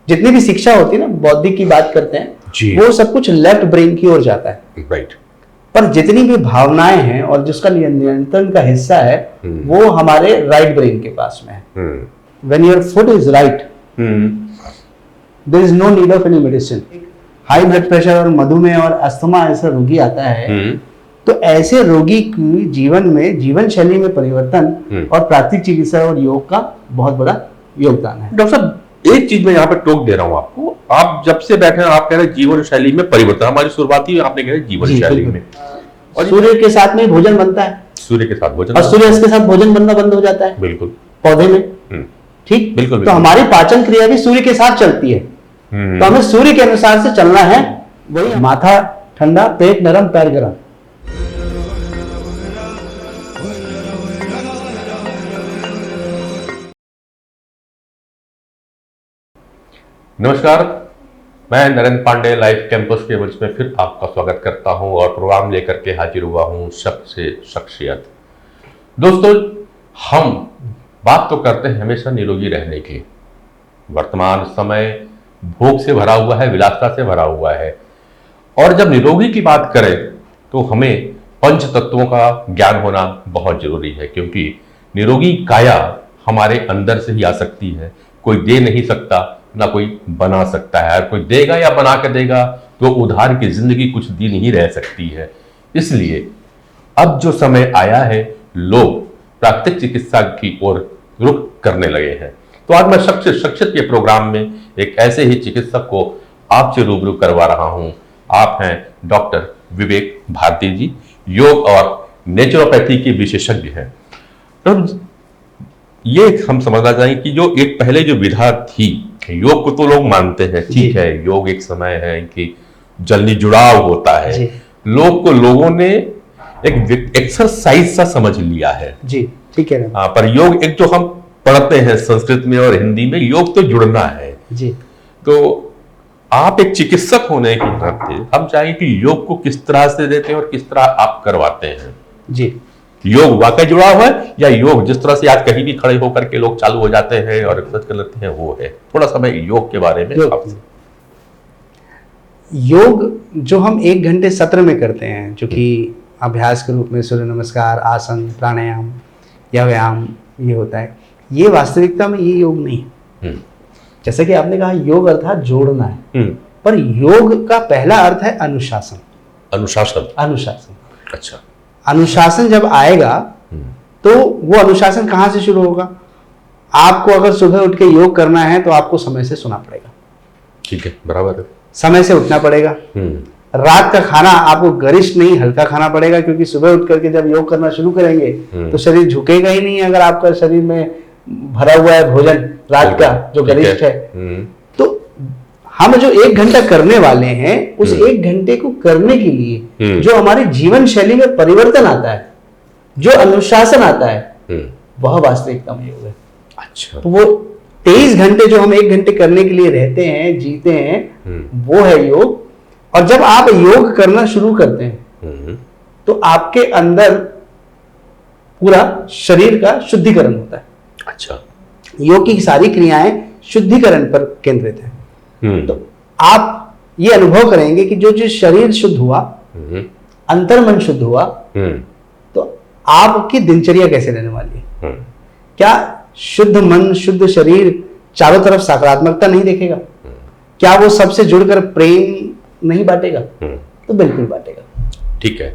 जितनी भी शिक्षा होती है ना, बौद्धिक की बात करते हैं, वो सब कुछ लेफ्ट ब्रेन की ओर जाता है। राइट। पर जितनी भी भावनाएं हैं और जिसका नियंत्रण का हिस्सा है वो हमारे राइट ब्रेन के पास में है। When your foot is right, there is no need of any medicine. High blood pressure और मधुमेह और अस्थमा ऐसा रोगी आता है, तो ऐसे रोगी की जीवन में, जीवन शैली में परिवर्तन और प्राकृतिक चिकित्सा और योग का बहुत बड़ा योगदान है। डॉक्टर साहब, एक चीज मैं यहाँ पे टोक दे रहा हूँ आपको। आप जब से बैठे हैं आप कह रहे हैं जीवन शैली में परिवर्तन। हमारी शुरुआती आपने कहा जीवन शैली में, और सूर्य के साथ में भोजन बनता है, सूर्य के साथ भोजन, और सूर्य के साथ भोजन बनना बंद हो जाता है। बिल्कुल। पौधे में, ठीक। बिल्कुल। तो हमारी पाचन क्रिया भी सूर्य के साथ चलती है, तो हमें सूर्य के अनुसार से चलना है। वही माथा ठंडा, पेट नरम, पैर गरम। नमस्कार, मैं नरेंद्र पांडे लाइव कैंपस के मंच में फिर आपका स्वागत करता हूं और प्रोग्राम लेकर के हाजिर हुआ हूं शब्द से शख्सियत। दोस्तों, हम बात तो करते हैं हमेशा निरोगी रहने की। वर्तमान समय भोग से भरा हुआ है, विलासिता से भरा हुआ है, और जब निरोगी की बात करें तो हमें पंच तत्वों का ज्ञान होना बहुत जरूरी है, क्योंकि निरोगी काया हमारे अंदर से ही आ सकती है। कोई दे नहीं सकता, ना कोई बना सकता है। और कोई देगा या बना के देगा तो उधार की जिंदगी कुछ दिन ही रह सकती है। इसलिए अब जो समय आया है, लोग प्राकृतिक चिकित्सा की ओर रुख करने लगे हैं। तो आज मैं शख्सियत के प्रोग्राम में एक ऐसे ही चिकित्सक को आपसे रूबरू करवा रहा हूं। आप हैं डॉक्टर विवेक भारती जी, योग और नेचुरोपैथी के विशेषज्ञ हैं। तो ये हम समझना चाहिए कि जो एक पहले जो विधा थी, योग को तो लोग मानते हैं, ठीक है, योग एक समय है कि जल्दी जुड़ाव होता है, लोगों ने एक एक्सरसाइज सा समझ लिया है। जी, ठीक है। हाँ, पर योग एक जो हम पढ़ते हैं संस्कृत में और हिंदी में, योग तो जुड़ना है। जी। तो आप एक चिकित्सक होने के नाते हम चाहेंगे कि योग को किस तरह से देते हैं और किस तरह आप करवाते हैं। जी। योग वाकई जुड़ा हुआ है या योग जिस तरह से आज कहीं भी खड़े होकर के लोग चालू हो जाते हैं और एक्सरसाइज कर लेते हैं, वो है? थोड़ा सा मैं योग के बारे में आपसे। योग जो हम 1 घंटे सत्र में करते हैं, जो कि अभ्यास के रूप में सूर्य नमस्कार, आसन, प्राणायाम या व्यायाम ये होता है, ये वास्तविकता में ये योग नहीं है। जैसे कि आपने कहा, योग अर्थात जोड़ना है, पर योग का पहला अर्थ है अनुशासन। अनुशासन। अनुशासन। अच्छा। अनुशासन जब आएगा तो वो अनुशासन कहाँ से शुरू होगा? आपको अगर सुबह उठ के योग करना है तो आपको समय से सोना पड़ेगा। ठीक है, बराबर है। समय से उठना पड़ेगा। रात का खाना आपको गरिष्ठ नहीं, हल्का खाना पड़ेगा, क्योंकि सुबह उठ करके जब योग करना शुरू करेंगे तो शरीर झुकेगा ही नहीं अगर आपका शरीर में भरा हुआ है भोजन रात का जो गरिष्ठ है। तो हम जो 1 घंटा करने वाले हैं, उस 1 घंटे को करने के लिए जो हमारी जीवन शैली में परिवर्तन आता है, जो अनुशासन आता है, वह वास्तविकता में योग है। अच्छा। तो वो 23 घंटे जो हम 1 घंटे करने के लिए रहते हैं, जीते हैं, वो है योग। और जब आप योग करना शुरू करते हैं तो आपके अंदर पूरा शरीर का शुद्धिकरण होता है। अच्छा। योग की सारी क्रियाएं शुद्धिकरण पर केंद्रित है। तो आप ये अनुभव करेंगे कि जो शरीर शुद्ध हुआ, अंतर्मन शुद्ध हुआ, तो आपकी दिनचर्या कैसे रहने वाली है? क्या शुद्ध मन, शुद्ध शरीर चारों तरफ सकारात्मकता नहीं देखेगा? क्या वो सबसे जुड़कर प्रेम नहीं बांटेगा? तो बिल्कुल बांटेगा। ठीक है।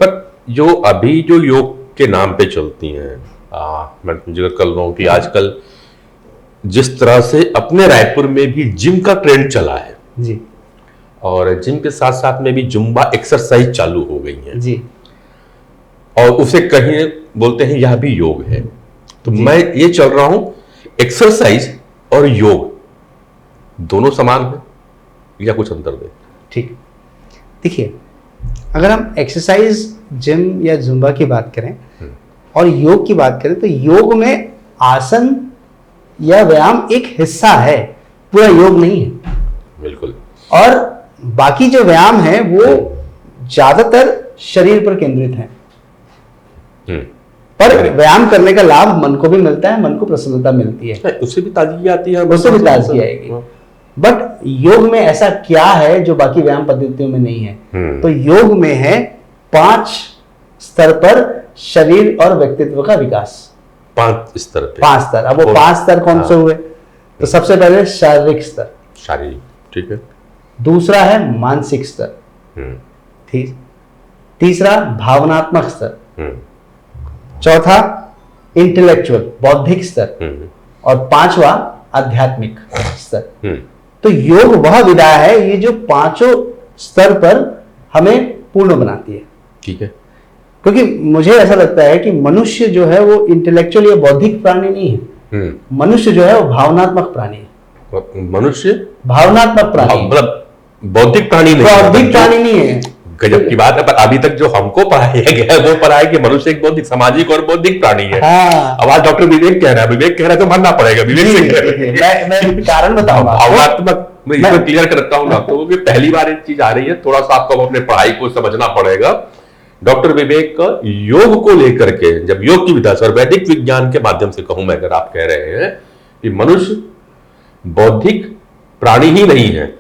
पर जो अभी जो योग के नाम पे चलती हैं, मैं जिक्र कर रहा हूं कि आजकल जिस तरह से अपने रायपुर में भी जिम का ट्रेंड चला है जी, और जिम के साथ साथ में भी जुम्बा एक्सरसाइज चालू हो गई है जी, और उसे कहीं बोलते हैं यह भी योग है। तो मैं ये चल रहा हूं, एक्सरसाइज और योग दोनों समान है या कुछ अंतर है? ठीक। देखिए, अगर हम एक्सरसाइज, जिम या जुम्बा की बात करें और योग की बात करें, तो योग में आसन या व्यायाम एक हिस्सा है, पूरा योग नहीं है। बिल्कुल। और बाकी जो व्यायाम है वो ज्यादातर शरीर पर केंद्रित है। पर व्यायाम करने का लाभ मन को भी मिलता है, मन को प्रसन्नता मिलती है, उससे भी ताजगी आती है। उससे भी ताजगी आएगी। बट योग में ऐसा क्या है जो बाकी व्यायाम पद्धतियों में नहीं है? तो योग में है 5 स्तर पर शरीर और व्यक्तित्व का विकास। 5 स्तर पे? 5 स्तर। अब वो 5 स्तर कौन से हुए? तो सबसे पहले शारीरिक स्तर, शारीरिक, ठीक है। दूसरा है मानसिक स्तर, ठीक। तीसरा भावनात्मक स्तर, चौथा इंटेलेक्चुअल बौद्धिक स्तर, और 5वां आध्यात्मिक स्तर। तो योग वह विधा है ये जो 5 स्तर पर हमें पूर्ण बनाती है, ठीक है। क्योंकि मुझे ऐसा लगता है कि मनुष्य जो है वो इंटेलेक्चुअल या बौद्धिक प्राणी नहीं है। मनुष्य जो है वो भावनात्मक प्राणी है। मनुष्य भावनात्मक प्राणी, मतलब बौद्धिक प्राणी नहीं, बौद्धिक प्राणी नहीं है। गजब की बात है। पर अभी तक जो हमको पढ़ाया गया है वो पढ़ा है कि मनुष्य एक बौद्धिक, सामाजिक और बौद्धिक प्राणी है। हाँ। अब आज डॉक्टर विवेक कह रहा है, विवेक कह रहा है तो मानना पड़ेगा। विवेक से कह रहे हैं। मैं कारण बताऊंगा। भावनात्मक, मैं इसमें क्लियर करता हूँ डॉक्टर को कि पहली बार एक चीज आ रही है, थोड़ा सा आपको अपने पढ़ाई को समझना पड़ेगा। डॉक्टर विवेक का योग को लेकर के, जब योग की विधा से और वैदिक विज्ञान के माध्यम से कहूं मैं, अगर आप कह रहे हैं कि मनुष्य बौद्धिक प्राणी ही नहीं है,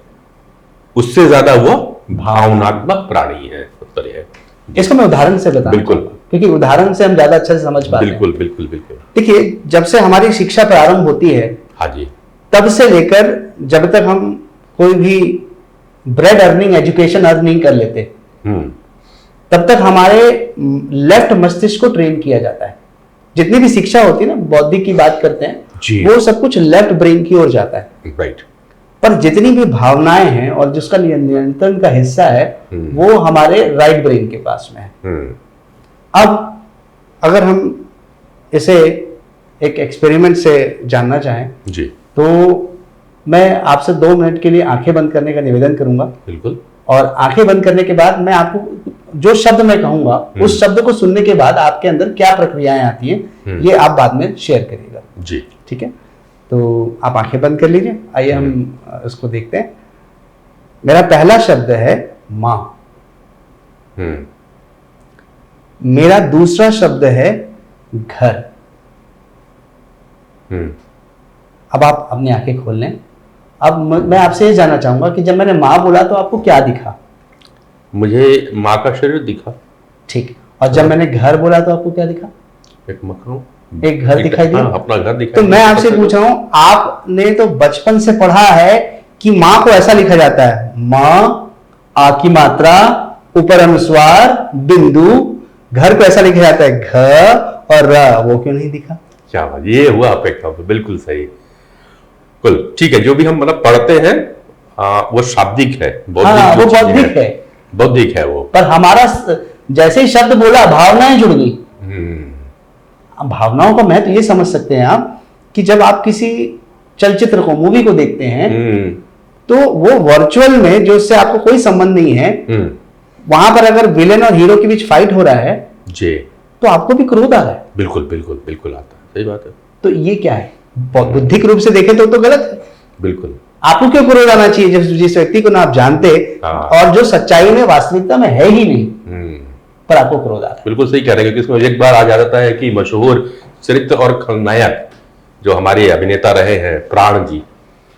उससे ज्यादा वो भावनात्मक प्राणी है। उत्तर है इसको मैं उदाहरण से बताऊं, बिल्कुल, क्योंकि उदाहरण से हम ज्यादा अच्छे से समझ पाते हैं। बिल्कुल बिल्कुल बिल्कुल। देखिए, जब से हमारी शिक्षा प्रारंभ होती है, हाँ जी, तब से लेकर जब तक हम कोई भी ब्रेड अर्निंग, एजुकेशन अर्निंग कर लेते, तब तक हमारे लेफ्ट मस्तिष्क को ट्रेन किया जाता है। जितनी भी शिक्षा होती है ना, बौद्धिक की बात करते हैं, वो सब कुछ लेफ्ट ब्रेन की ओर जाता है, राइट। पर जितनी भी भावनाएं हैं और जिसका नियंत्रण का हिस्सा है, वो हमारे राइट ब्रेन के पास में है। अब अगर हम इसे एक एक्सपेरिमेंट से जानना चाहें जी, तो मैं आपसे 2 मिनट के लिए आंखें बंद करने का निवेदन करूंगा। बिल्कुल। और आंखें बंद करने के बाद मैं आपको जो शब्द मैं कहूंगा, उस शब्द को सुनने के बाद आपके अंदर क्या प्रक्रियाएं आती हैं, ये आप बाद में शेयर करिएगा जी, ठीक है? तो आप आंखें बंद कर लीजिए। आइए हम इसको देखते हैं। मेरा पहला शब्द है मां। मेरा दूसरा शब्द है घर। अब आप अपनी आंखें खोल लें। अब मैं आपसे ये जानना चाहूंगा कि जब मैंने मां बोला तो आपको क्या दिखा? मुझे माँ का शरीर दिखा। ठीक। और जब मैंने घर बोला तो आपको क्या दिखा? एक मकान, एक घर दिखाई दिया। हाँ, अपना घर दिखाई। तो मैं आपसे पूछ रहा हूं, आपने तो बचपन से पढ़ा है कि मां को ऐसा लिखा जाता है, मां, आ की मात्रा, ऊपर अनुस्वार, बिंदु। घर को ऐसा लिखा जाता है घ और र। वो क्यों नहीं दिखा? क्या बात, ये हुआ अपेक्षा। बिल्कुल सही। कुल ठीक है, जो भी हम मतलब पढ़ते हैं वो शाब्दिक है, हाँ, वो बौद्धिक है, बौद्धिक है वो। पर हमारा जैसे ही शब्द बोला, भावनाएं जुड़ गई। भावनाओं का महत्व ये समझ सकते हैं आप कि जब आप किसी चलचित्र को, मूवी को देखते हैं, तो वो वर्चुअल में जो उससे आपको कोई संबंध नहीं है, वहां पर अगर विलेन और हीरो के बीच फाइट हो रहा है जी, तो आपको भी क्रोध आ रहा है। बिल्कुल बिल्कुल बिल्कुल आता है। सही बात है। तो ये क्या है? बुद्धिक रूप से देखें तो गलत है। बिल्कुल। आपको क्यों क्रोध आना चाहिए जिस व्यक्ति को ना आप जानते और जो सच्चाई में, वास्तविकता में है ही नहीं, पर आपको क्रोध आ रहा है? बिल्कुल सही कह रहे हैं, क्योंकि इसमें एक बार आ जाता है कि मशहूर चरित्र और खलनायक जो हमारे अभिनेता रहे हैं, प्राण जी,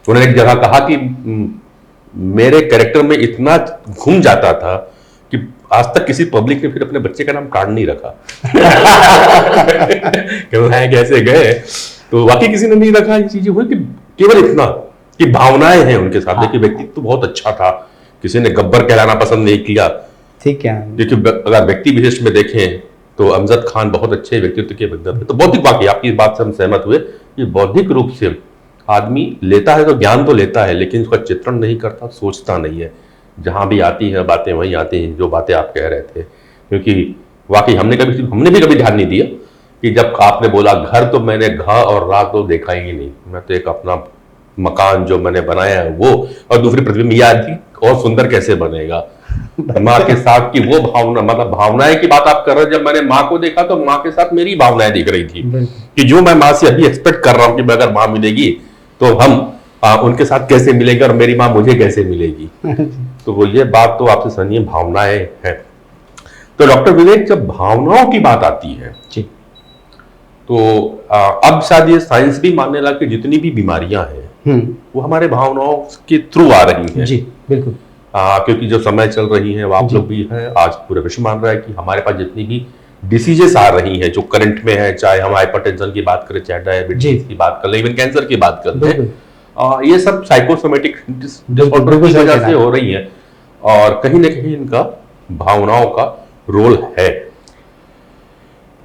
उन्होंने एक जगह कहा कि मेरे कैरेक्टर में इतना घूम जाता था कि आज तक किसी पब्लिक ने फिर अपने बच्चे का नाम प्राण नहीं रखा। कैसे गए, तो वाकई किसी ने नहीं रखा। ये चीजें हुई कि केवल इतना कि भावनाएं हैं उनके साथ। देखिए, व्यक्तित्व तो बहुत अच्छा था, किसी ने गब्बर कहलाना पसंद नहीं किया, ठीक है। देखिए, अगर व्यक्ति विशिष्ट में देखें तो अमजद खान बहुत अच्छे व्यक्तित्व के व्यक्ति थे। तो बौद्धिक, वाकई आपकी इस बात से हम सहमत हुए कि बौद्धिक रूप से आदमी लेता है तो ज्ञान तो लेता है, लेकिन उसका चित्रण नहीं करता, सोचता नहीं है। जहां भी आती हैं बातें वहीं आती हैं, जो बातें आप कह रहे थे। क्योंकि वाकई हमने भी कभी ध्यान नहीं दिया कि जब आपने बोला घर, तो मैंने घ और रा तो देखा ही नहीं। मैं तो एक अपना मकान जो मैंने बनाया है वो, और दूसरी प्रतिबिंब याद थी और सुंदर कैसे बनेगा माँ के साथ की वो भावना, मतलब भावनाएं की बात आप कर रहे हो। जब मैंने माँ को देखा तो माँ के साथ मेरी भावनाएं दिख रही थी कि जो मैं माँ से अभी एक्सपेक्ट कर रहा हूँ कि अगर माँ मिलेगी तो हम उनके साथ कैसे मिलेंगे और मेरी माँ मुझे कैसे मिलेगी। तो वो ये बात तो आपसे सुनिए, भावनाएं हैं। तो डॉक्टर विवेक, जब भावनाओं की बात आती है तो अब शायद ये साइंस भी मानने लगा कि जितनी भी बीमारियां हैं वो हमारे भावनाओं के थ्रू आ रही हैं। जी बिल्कुल। क्योंकि जो समय चल रही है, वो आप लोग भी हैं, आज पूरा विश्व मान रहा है कि हमारे पास जितनी भी डिसीजेस आ रही हैं जो करंट में है, चाहे हम हाइपरटेंशन की बात करें, चाहे डायबिटीज की बात कर लें, इवन कैंसर की बात कर लें, ये सब साइकोसोमेटिक डिसऑर्डर की वजह से हो रही है, और कहीं ना कहीं इनका भावनाओं का रोल है।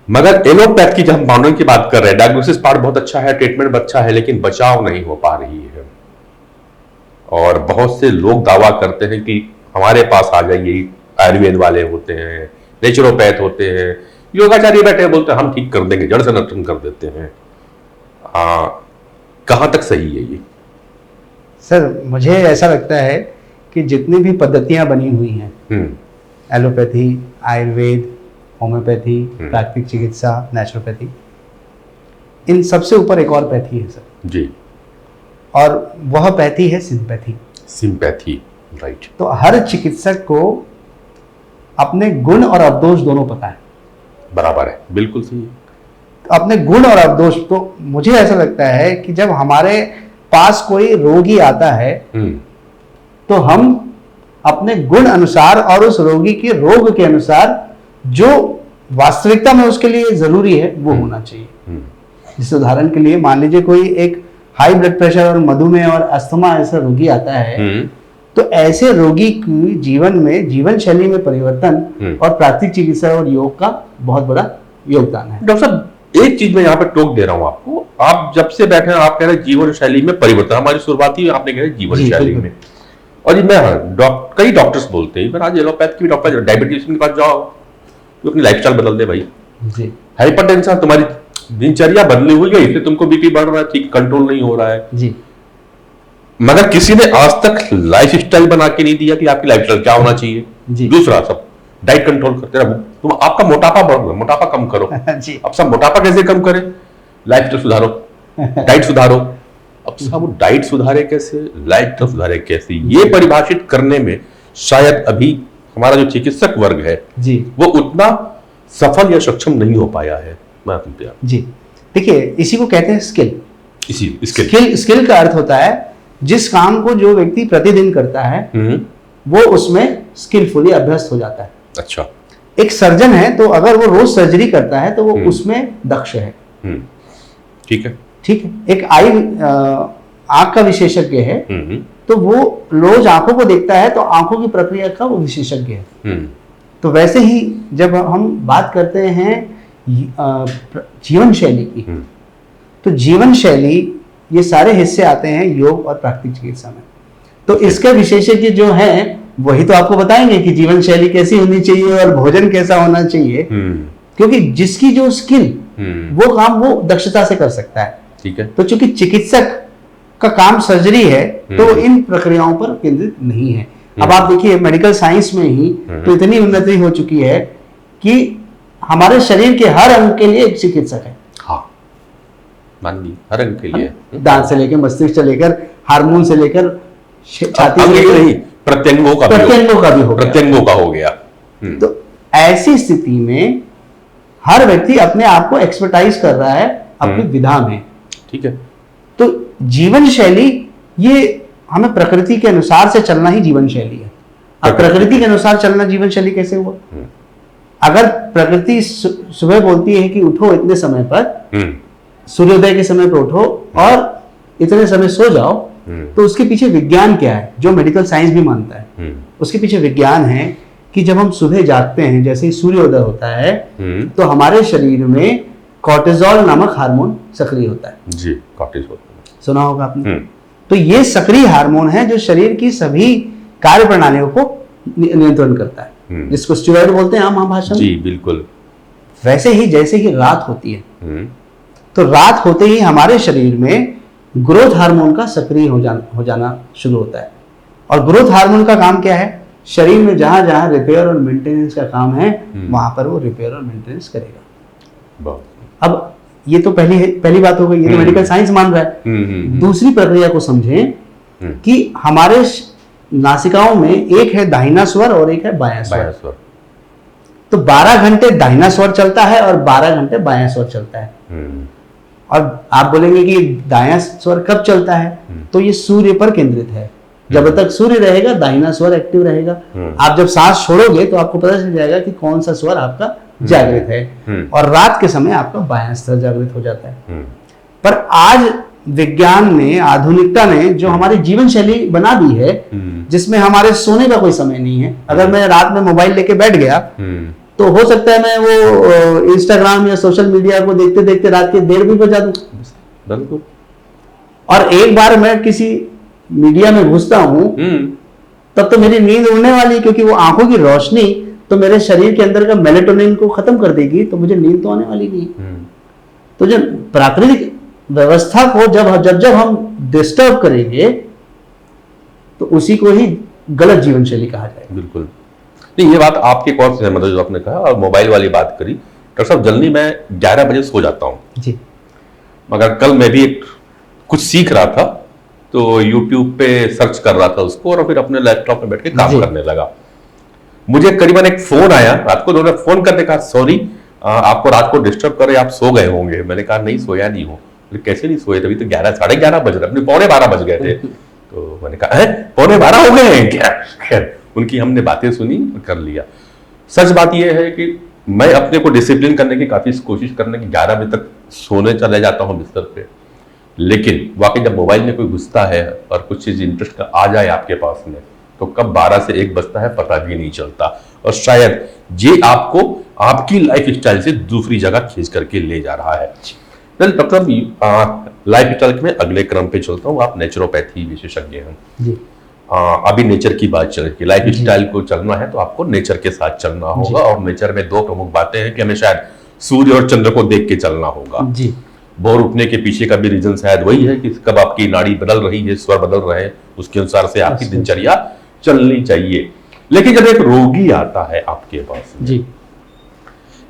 मगर एलोपैथ की जब हम भावनाओं की बात कर रहे हैं, डायग्नोसिस पार्ट बहुत अच्छा है, ट्रीटमेंट अच्छा है, लेकिन बचाव नहीं हो पा रही है। और बहुत से लोग दावा करते हैं कि हमारे पास आ जाइए, आयुर्वेद वाले होते हैं, नेचुरोपैथ होते हैं, योगाचार्य बैठे हैं, बोलते हैं हम ठीक कर देंगे, जड़ से नष्ट कर देते हैं। कहां तक सही है ये? सर मुझे ऐसा लगता है कि जितनी भी पद्धतियां बनी हुई हैं, एलोपैथी, आयुर्वेद, होम्योपैथी, प्राकृतिक चिकित्सा, नेचुरोपैथी, इन सबसे ऊपर एक और पैथी है सर जी, और वह पैथी है सिंपैथी। Sympathy, right. तो हर चिकित्सक को अपने गुण और अवदोष दोनों पता है। बराबर है, बिल्कुल सही है। अपने गुण और अवदोष, तो मुझे ऐसा लगता है कि जब हमारे पास कोई रोगी आता है तो हम अपने गुण अनुसार और उस रोगी के रोग के अनुसार जो वास्तविकता में उसके लिए जरूरी है वो होना चाहिए। जिस उदाहरण के लिए मान लीजिए कोई एक हाई ब्लड प्रेशर और मधुमेह और अस्थमा ऐसा रोगी आता है, तो ऐसे रोगी की जीवन में, जीवन शैली में परिवर्तन और प्राकृतिक चिकित्सा और योग का बहुत बड़ा योगदान है। डॉक्टर साहब, एक चीज मैं यहाँ पे टोक दे रहा हूँ आपको, आप जब से बैठे हैं आप कह रहे हैं जीवन शैली में परिवर्तन, हमारी शुरुआती आपने कह रहे जीवन शैली में, और ये मैं कई डॉक्टर्स बोलते हैं, आज एलोपैथ के भी डॉक्टर, डायबिटीशियन के पास जाओ तो अपनी लाइफस्टाइल बदल दे भाई जी, हाइपरटेंशन तुम्हारी दिनचर्या बदली हुई है, इसलिए तुमको बीपी बढ़ रहा है, ठीक कंट्रोल नहीं हो रहा है जी। मगर किसी ने आज तक लाइफस्टाइल बना के नहीं दिया कि आपकी लाइफस्टाइल क्या होना चाहिए जी। दूसरा, सब डाइट कंट्रोल करते रहो, तुम आपका मोटापा बढ़ रहा है, मोटापा कम करो जी। अब सब मोटापा कैसे कम करें? लाइफस्टाइल सुधारो, डाइट सुधारो। अब सब डाइट सुधारे कैसे, लाइफस्टाइल सुधारे कैसे, ये परिभाषित करने में शायद अभी हमारा जो चिकित्सक वर्ग है जी, वो उतना सफल या सक्षम नहीं हो पाया है जी। देखिए, इसी को कहते हैं स्किल। स्किल का अर्थ होता है जिस काम को जो व्यक्ति प्रतिदिन करता है वो उसमें स्किलफुली अभ्यस्त हो जाता है। अच्छा, एक सर्जन है तो अगर वो रोज सर्जरी करता है तो वो उसमें दक्ष है। ठीक है। एक आंख का विशेषज्ञ है तो वो रोज आंखों को देखता है तो आंखों की प्रक्रिया का वो विशेषज्ञ है। तो वैसे ही जब हम बात करते हैं जीवन शैली की, तो जीवन शैली ये सारे हिस्से आते हैं योग और प्राकृतिक चिकित्सा में। तो इसके विशेषज्ञ जो हैं वही तो आपको बताएंगे कि जीवन शैली कैसी होनी चाहिए और भोजन कैसा होना चाहिए, क्योंकि जिसकी जो स्किल वो काम वो दक्षता से कर सकता है। ठीक है। तो चूंकि चिकित्सक का काम सर्जरी है तो इन प्रक्रियाओं पर केंद्रित नहीं है। अब आप देखिए मेडिकल साइंस में ही तो इतनी उन्नति हो चुकी है कि हमारे शरीर के हर अंग के लिए एक चिकित्सक है। हाँ, मान ली हर अंग के लिए, दांत से लेकर मस्तिष्क से लेकर हार्मोन से लेकर छाती से, प्रत्यंगों का भी हो, प्रत्यंगों का हो गया। तो ऐसी स्थिति में हर व्यक्ति अपने आप को एक्सपर्टाइज कर रहा है अपनी विधा में। ठीक है। तो जीवन शैली ये हमें प्रकृति के अनुसार से चलना ही जीवन शैली है। अब प्रकृति के अनुसार चलना जीवन शैली कैसे हुआ? अगर प्रकृति सुबह बोलती है कि उठो इतने समय पर, सूर्योदय के समय पर उठो और इतने समय सो जाओ, तो उसके पीछे विज्ञान क्या है जो मेडिकल साइंस भी मानता है। उसके पीछे विज्ञान है कि जब हम सुबह जागते हैं, जैसे ही सूर्योदय होता है तो हमारे शरीर में कॉर्टिसोल नामक हार्मोन सक्रिय होता है जी। कॉर्टिसोल सुना होगा आपने। तो ये सक्रिय हार्मोन है जो शरीर की सभी कार्य प्रणालियों को नियंत्रण करता है, जिसको स्टीरॉयड बोलते हैं आम भाषा में। जी बिल्कुल। वैसे ही जैसे ही रात होती है तो रात होते ही हमारे शरीर में ग्रोथ हार्मोन का सक्रिय हो जाना शुरू होता है। और ग्रोथ हार्मोन का काम क्या है? शरीर में जहां जहां रिपेयर और मेंटेनेंस का काम है वहां पर वो रिपेयर और मेंटेनेंस करेगा। अब ये तो पहली बात हो गई, ये तो मेडिकल साइंस मान रहा है। दूसरी प्रक्रिया को समझें कि हमारे नासिकाओं में एक है दाहिना स्वर और एक है बायां स्वर। तो 12 घंटे दाहिना स्वर चलता है और 12 घंटे बायां स्वर चलता है। और आप बोलेंगे कि दायां स्वर कब चलता है, तो ये सूर्य पर केंद्रित है। जब तक सूर्य रहेगा दाहिना स्वर एक्टिव रहेगा। आप जब सांस छोड़ोगे तो आपको पता चल जाएगा कि कौन सा स्वर आपका जागृत है, और रात के समय आपका बायां स्वर जागृत हो जाता है। पर आज विज्ञान ने, आधुनिकता ने जो हमारी जीवन शैली बना दी है, जिसमें हमारे सोने का कोई समय नहीं है। अगर मैं रात में मोबाइल लेके बैठ गया तो हो सकता है मैं वो इंस्टाग्राम या सोशल मीडिया को देखते देखते रात के 1:30 भी बजा दूं। बिल्कुल। और एक बार मैं किसी मीडिया में घुसता हूं तब तो मेरी नींद उड़ने वाली, क्योंकि वो आंखों की रोशनी तो मेरे शरीर के अंदर का मेलेटोनिन को खत्म कर देगी, तो मुझे नींद तो आने वाली नहीं। तो जब प्राकृतिक व्यवस्था को जब हम डिस्टर्ब करेंगे तो उसी को ही गलत जीवन शैली कहा जाएगा। बिल्कुल नहीं, ये बात आपके कौन से मतलब जो आपने कहा, और मोबाइल वाली बात करी, डॉक्टर साहब जल्दी मैं 11 बजे सो जाता हूँ जी। मगर कल मैं भी कुछ सीख रहा था तो YouTube पे सर्च कर रहा था उसको, और फिर अपने लैपटॉप में बैठ के काम करने लगा। मुझे करीबन एक फोन आया रात को, उन्होंने फोन करके कहा सॉरी आपको रात को डिस्टर्ब करे, आप सो गए होंगे। मैंने कहा नहीं, सोया नहीं हूँ। कैसे नहीं सोए? तभी तो 11 साढ़े 11 बज रहे, अपने 11:15 बज गए थे। तो मैंने कहा 11:15 हो गए हैं क्या? खैर उनकी हमने बातें सुनी और कर लिया। सच बात यह है कि मैं अपने को डिसिप्लिन करने की काफी कोशिश करने की 11 बजे तक सोने चले जाता हूँ बिस्तर पे, लेकिन वाकई जब मोबाइल में कोई घुसता है और कुछ चीज इंटरेस्ट का आ जाए आपके पास में, तो कब 12 से 1 बजता है पता भी नहीं चलता, और शायद ये आपको आपकी लाइफ स्टाइल से दूसरी जगह खींच करके ले जा रहा है। डॉक्टर लाइफ स्टाइल में अगले क्रम पे चलता हूँ। आप नेचुरोपैथी विशेषज्ञ हैं जी। अभी नेचर की बात चल रही है, लाइफ स्टाइल को चलना है तो आपको नेचर के साथ चलना होगा, और नेचर में 2 प्रमुख बातें हैं कि हमें शायद सूर्य और चंद्र को देख के चलना होगा जी। भोर उठने के पीछे का भी रीजन शायद वही है कि कब आपकी नाड़ी बदल रही है, स्वर बदल रहे हैं, उसके अनुसार से आपकी दिनचर्या चलनी चाहिए। लेकिन जब एक रोगी आता है आपके पास जी,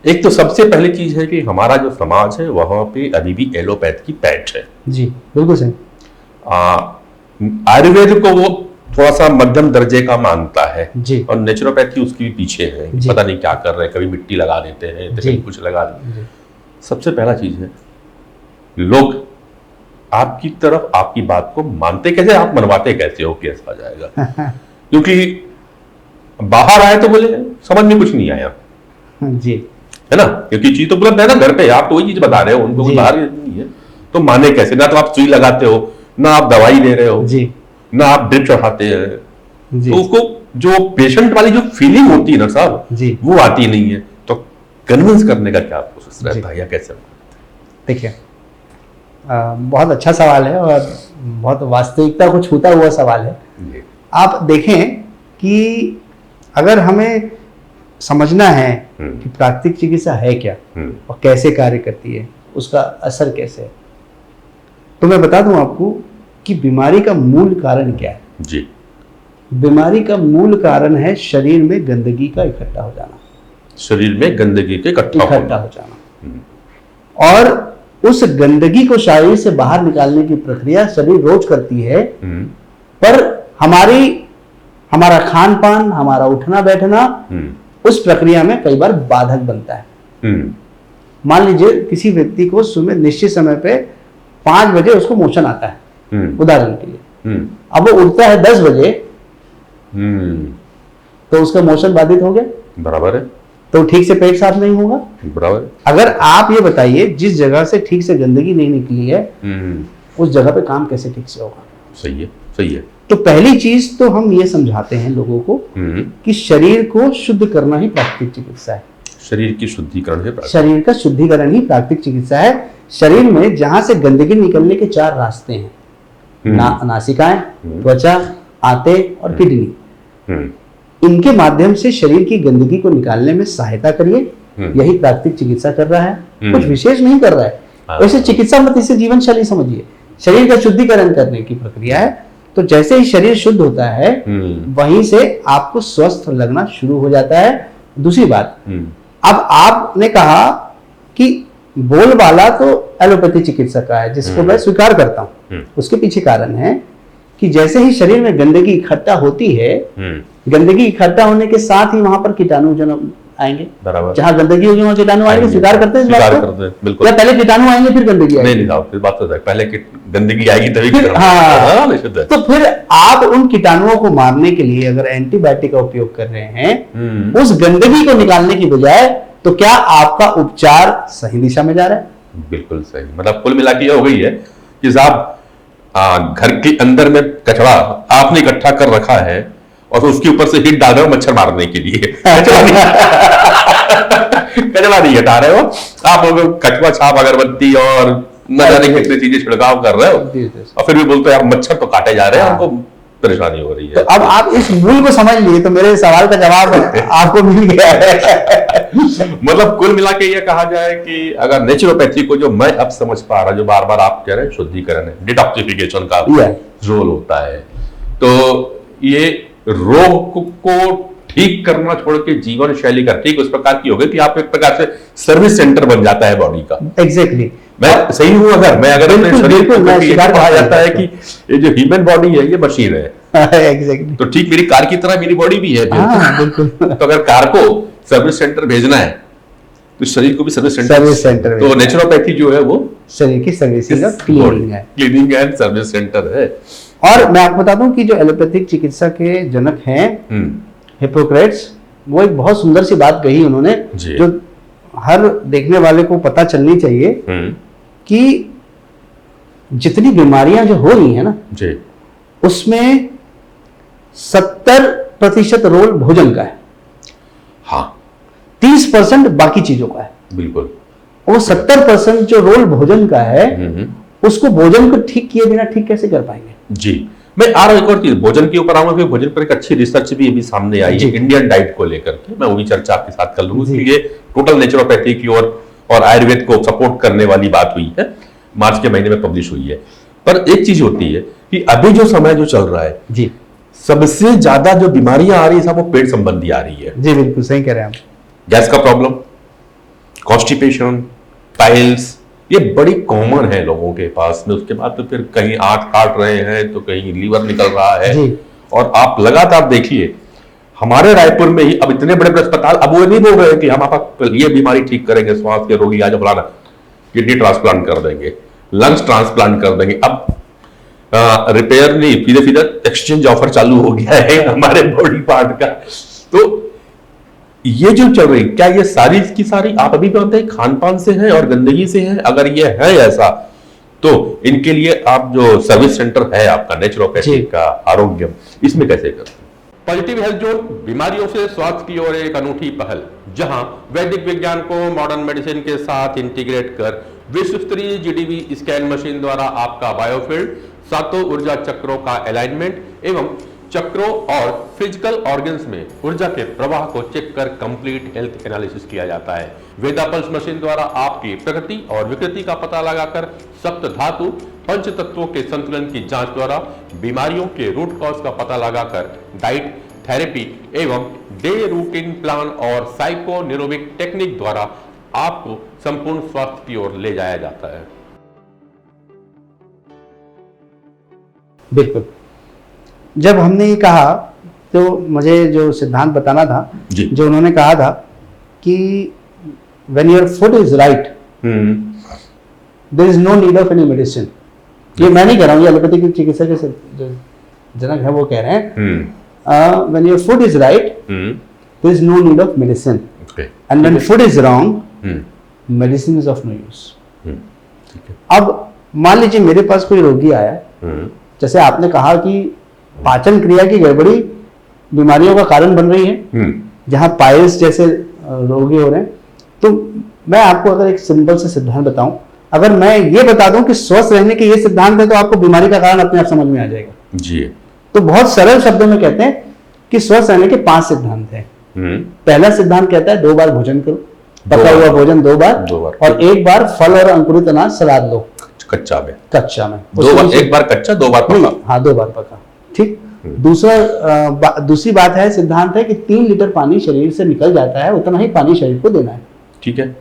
एक तो सबसे पहली चीज है कि हमारा जो समाज है वहां पे अभी भी एलोपैथ की पैठ है जी। बिल्कुल सही। आयुर्वेद को वो थोड़ा सा मध्यम दर्जे का मानता है जी, और नेचुरोपैथी उसके भी पीछे है, पता नहीं क्या कर रहे हैं, कभी मिट्टी लगा देते हैं तो कभी कुछ लगा देते हैं। सबसे पहला चीज है, लोग आपकी तरफ आपकी बात को मानते कैसे, आप मनवाते कैसे हो, कैसा आ जाएगा? क्योंकि बाहर आए तो बोले समझ में कुछ नहीं आया जी, है ना, क्योंकि चीज तो उपलब्ध है ना घर पे, आप तो वही चीज बता रहे हो, उनको बाहर नहीं है तो माने कैसे? ना तो आप सुई लगाते हो, ना आप दवाई दे रहे हो जी, ना आप ड्रिप चढ़ाते हैं, तो उसको जो पेशेंट वाली जो फीलिंग होती है ना साहब जी, वो आती नहीं है। तो कन्विंस करने का क्या प्रोसेस रहता है या कैसे? देखिए बहुत अच्छा सवाल है और बहुत वास्तविकता को छूता हुआ सवाल है। आप देखें कि अगर हमें समझना है कि प्राकृतिक चिकित्सा है क्या और कैसे कार्य करती है, उसका असर कैसे है, तो मैं बता दूं आपको कि बीमारी का मूल कारण क्या है जी। बीमारी का मूल कारण है शरीर में गंदगी का इकट्ठा हो जाना, शरीर में गंदगी के इकट्ठा हो जाना, और उस गंदगी को शरीर से बाहर निकालने की प्रक्रिया शरीर रोज करती है, पर हमारा खान पान, हमारा उठना बैठना उस प्रक्रिया में कई बार बाधक बनता है। मान लीजिए किसी व्यक्ति को सुबह निश्चित समय पे 5 बजे उसको मोशन आता है, उदाहरण के लिए, अब वो उठता है 10 बजे, तो उसका मोशन बाधित हो गया, बराबर है, तो ठीक से पेट साफ नहीं होगा, बराबर। अगर आप ये बताइए जिस जगह से ठीक से गंदगी नहीं निकली है उस जगह पे काम कैसे ठीक से होगा? सही है, सही है। तो पहली चीज तो हम ये समझाते हैं लोगों को कि शरीर को शुद्ध करना ही प्राकृतिक चिकित्सा है। शरीर की शुद्धिकरण है, शरीर का शुद्धिकरण ही प्राकृतिक चिकित्सा है। शरीर में जहां से गंदगी निकलने के 4 रास्ते हैं, नासिकाएं, त्वचा, आंतें और किडनी। इनके माध्यम से शरीर की गंदगी को निकालने में सहायता करिए, यही प्राकृतिक चिकित्सा कर रहा है, कुछ विशेष नहीं कर रहा है। वैसे चिकित्सा मत इसे जीवन शैली समझिए, शरीर का शुद्धिकरण करने की प्रक्रिया है। तो जैसे ही शरीर शुद्ध होता है वहीं से आपको स्वस्थ लगना शुरू हो जाता है। दूसरी बात, अब आपने कहा कि बोलबाला तो एलोपैथी चिकित्सा का है, जिसको मैं स्वीकार करता हूं। उसके पीछे कारण है कि जैसे ही शरीर में गंदगी इकट्ठा होती है, गंदगी इकट्ठा होने के साथ ही वहां पर कीटाणु जन्म आएंगे, बराबर। जहाँ गंदगी होगी वहाँ कीटाणु आएंगे। स्वीकार करते हैं इस बात को? बिल्कुल। या पहले कीटाणु आएंगे फिर गंदगी आएगी? नहीं साहब, इस बात तो है, पहले गंदगी आएगी तभी फिर कीटाणु। हाँ, निषिद्ध है। तो फिर आप उन कीटाणुओं को मारने के लिए अगर एंटीबायोटिक का उपयोग कर रहे हैं उस गंदगी को निकालने की बजाय, तो क्या आपका उपचार सही दिशा में जा रहा है? बिल्कुल सही। मतलब कुल मिला के ये हो गई है कि साहब घर के अंदर में कचरा आपने इकट्ठा कर रखा है और उसके ऊपर से हीट डाल रहे हो मच्छर मारने के लिए। कचरा नहीं हटा रहे हो आप, कचरा छाप अगरबत्ती और न जाने कितनी चीजें छिड़काव कर रहे हो और फिर भी बोलते हो यार मच्छर तो काटे जा रहे हैं, हमको परेशानी हो रही है। तो अब आप इस मूल को समझ लिए तो मेरे सवाल का जवाब आपको मिल गया है। मतलब कुल मिला के ये कहा जाए कि अगर नेचुरोपैथी को, जो मैं अब समझ पा रहा, जो बार बार आप कह रहे हैं शुद्धिकरण है, डिटॉक्सिफिकेशन का रोल होता है, तो ये रोग को ठीक करना छोड़ के जीवन शैली का ठीक उस प्रकार की हो गई कि आप एक प्रकार से सर्विस सेंटर बन जाता है बॉडी का। एग्जैक्टली। मैं सही हूं अगर अपने शरीर को, कहा जाता है कि ये जो ह्यूमन बॉडी है ये मशीन है। एग्जैक्टली। तो ठीक मेरी कार की तरह मेरी बॉडी भी है। बिल्कुल। तो अगर कार को सर्विस सेंटर भेजना है तो शरीर को भी सर्विस सेंटर। तो नेचुरोपैथी जो है वो शरीर की सर्विसिंग और क्लीनिंग एंड सर्विस सेंटर है। और मैं आपको बता दूं कि जो एलोपैथिक चिकित्सा के जनक हैं हिप्पोक्रेट्स, वो एक बहुत सुंदर सी बात कही उन्होंने, जो हर देखने वाले को पता चलनी चाहिए कि जितनी बीमारियां जो हो रही है ना जी, उसमें 70% रोल भोजन का है। हाँ, 30% बाकी चीजों का है। बिल्कुल। वो 70% जो रोल भोजन का है उसको भोजन को ठीक किए बिना ठीक कैसे कर पाएंगे? जी, मैं आ रहा एक और चीज भोजन के ऊपर आऊंगा, भोजन पर एक अच्छी रिसर्च भी अभी सामने आई है इंडियन डाइट को लेकर के, मैं वो भी चर्चा आपके साथ कर लूंगा। ये टोटल नेचुरोपैथी की और आयुर्वेद को सपोर्ट करने वाली बात हुई है, मार्च के महीने में पब्लिश हुई है। पर एक चीज होती है कि अभी जो समय जो चल रहा है जी, सबसे ज्यादा जो बीमारियां आ रही है सब वो पेट संबंधी आ रही है। जी बिल्कुल सही कह रहे हैं आप। गैस का प्रॉब्लम, कॉन्स्टिपेशन, पाइल्स, ये बड़ी कॉमन है लोगों के पास में। उसके बाद तो फिर कहीं आंत काट रहे हैं तो कहीं लीवर निकल रहा है जी। और आप लगातार देखिए हमारे रायपुर में ही अब इतने बड़े बड़े अस्पताल, अब वो नहीं बोल रहे कि हम आप ये बीमारी ठीक करेंगे, श्वास के रोगी आज फलाना किडनी ट्रांसप्लांट कर देंगे, लंग्स ट्रांसप्लांट कर देंगे। अब रिपेयर नहीं, सीधे सीधा एक्सचेंज ऑफर चालू हो गया है हमारे बॉडी पार्ट का। तो ये जो चल रही, क्या ये सारी की सारी आप अभी भी बताते खान पान से है और गंदगी से है? अगर ये है ऐसा तो इनके लिए आप जो सर्विस सेंटर है आपका नेचुरोपैथी का आरोग्य, इसमें कैसे करते हैं? पॉजिटिव हेल्थ जोन, बीमारियों से स्वास्थ्य की ओर एक अनूठी पहल, जहां वैदिक विज्ञान को मॉडर्न मेडिसिन के साथ इंटीग्रेट कर विश्व स्तरीय जीडीवी स्कैन मशीन द्वारा आपका बायोफील्ड, सातों ऊर्जा चक्रों का अलाइनमेंट एवं चक्रों और फिजिकल ऑर्गन्स में ऊर्जा के प्रवाह को चेक कर कंप्लीट हेल्थ एनालिसिस किया जाता है। वेदा पल्स मशीन द्वारा आपकी प्रकृति और विकृति का पता लगाकर सप्त धातु पंच तत्वों के संतुलन की जांच द्वारा बीमारियों के रूट कॉज का पता लगाकर डाइट, थेरेपी एवं डे रूटीन प्लान और साइको न्यूरोबिक टेक्निक द्वारा आपको संपूर्ण स्वास्थ्य की ओर ले जाया जाता है। बिल्कुल। जब हमने ये कहा तो मुझे जो सिद्धांत बताना था, जो उन्होंने कहा था कि when your foot is right, there is no need of any medicine। ये मैं नहीं कह रहा हूँ, ये एलोपैथी की चिकित्सा के जो जनक है वो कह रहे हैं। when your foot is right, there is no need of medicine, and when foot is wrong, medicine is of no use। अब मान लीजिए मेरे पास कोई रोगी आया, जैसे आपने कहा कि पाचन क्रिया की गड़बड़ी बीमारियों का कारण बन रही है, जहां पाइल्स जैसे रोगी हो रहे हैं, तो मैं आपको अगर एक सिंपल से सिद्धांत बताऊं, अगर मैं ये बता दूं कि स्वस्थ रहने के ये सिद्धांत है तो आपको बीमारी का कारण अपने आप समझ में आ जाएगा जी। तो बहुत सरल शब्दों में कहते हैं कि स्वस्थ रहने के 5 सिद्धांत हैं। पहला सिद्धांत कहता है 2 बार भोजन करो, पका हुआ भोजन 2 बार, और 1 बार फल और अंकुरित अनाज सलाद लो कच्चा में 2 बार, 1 बार कच्चा 2 बार पका। हाँ, 2 बार पका, ठीक। दूसरी बात है, सिद्धांत है कि 3 लीटर पानी शरीर से निकल जाता है, उतना ही पानी शरीर को देना है, ठीक है।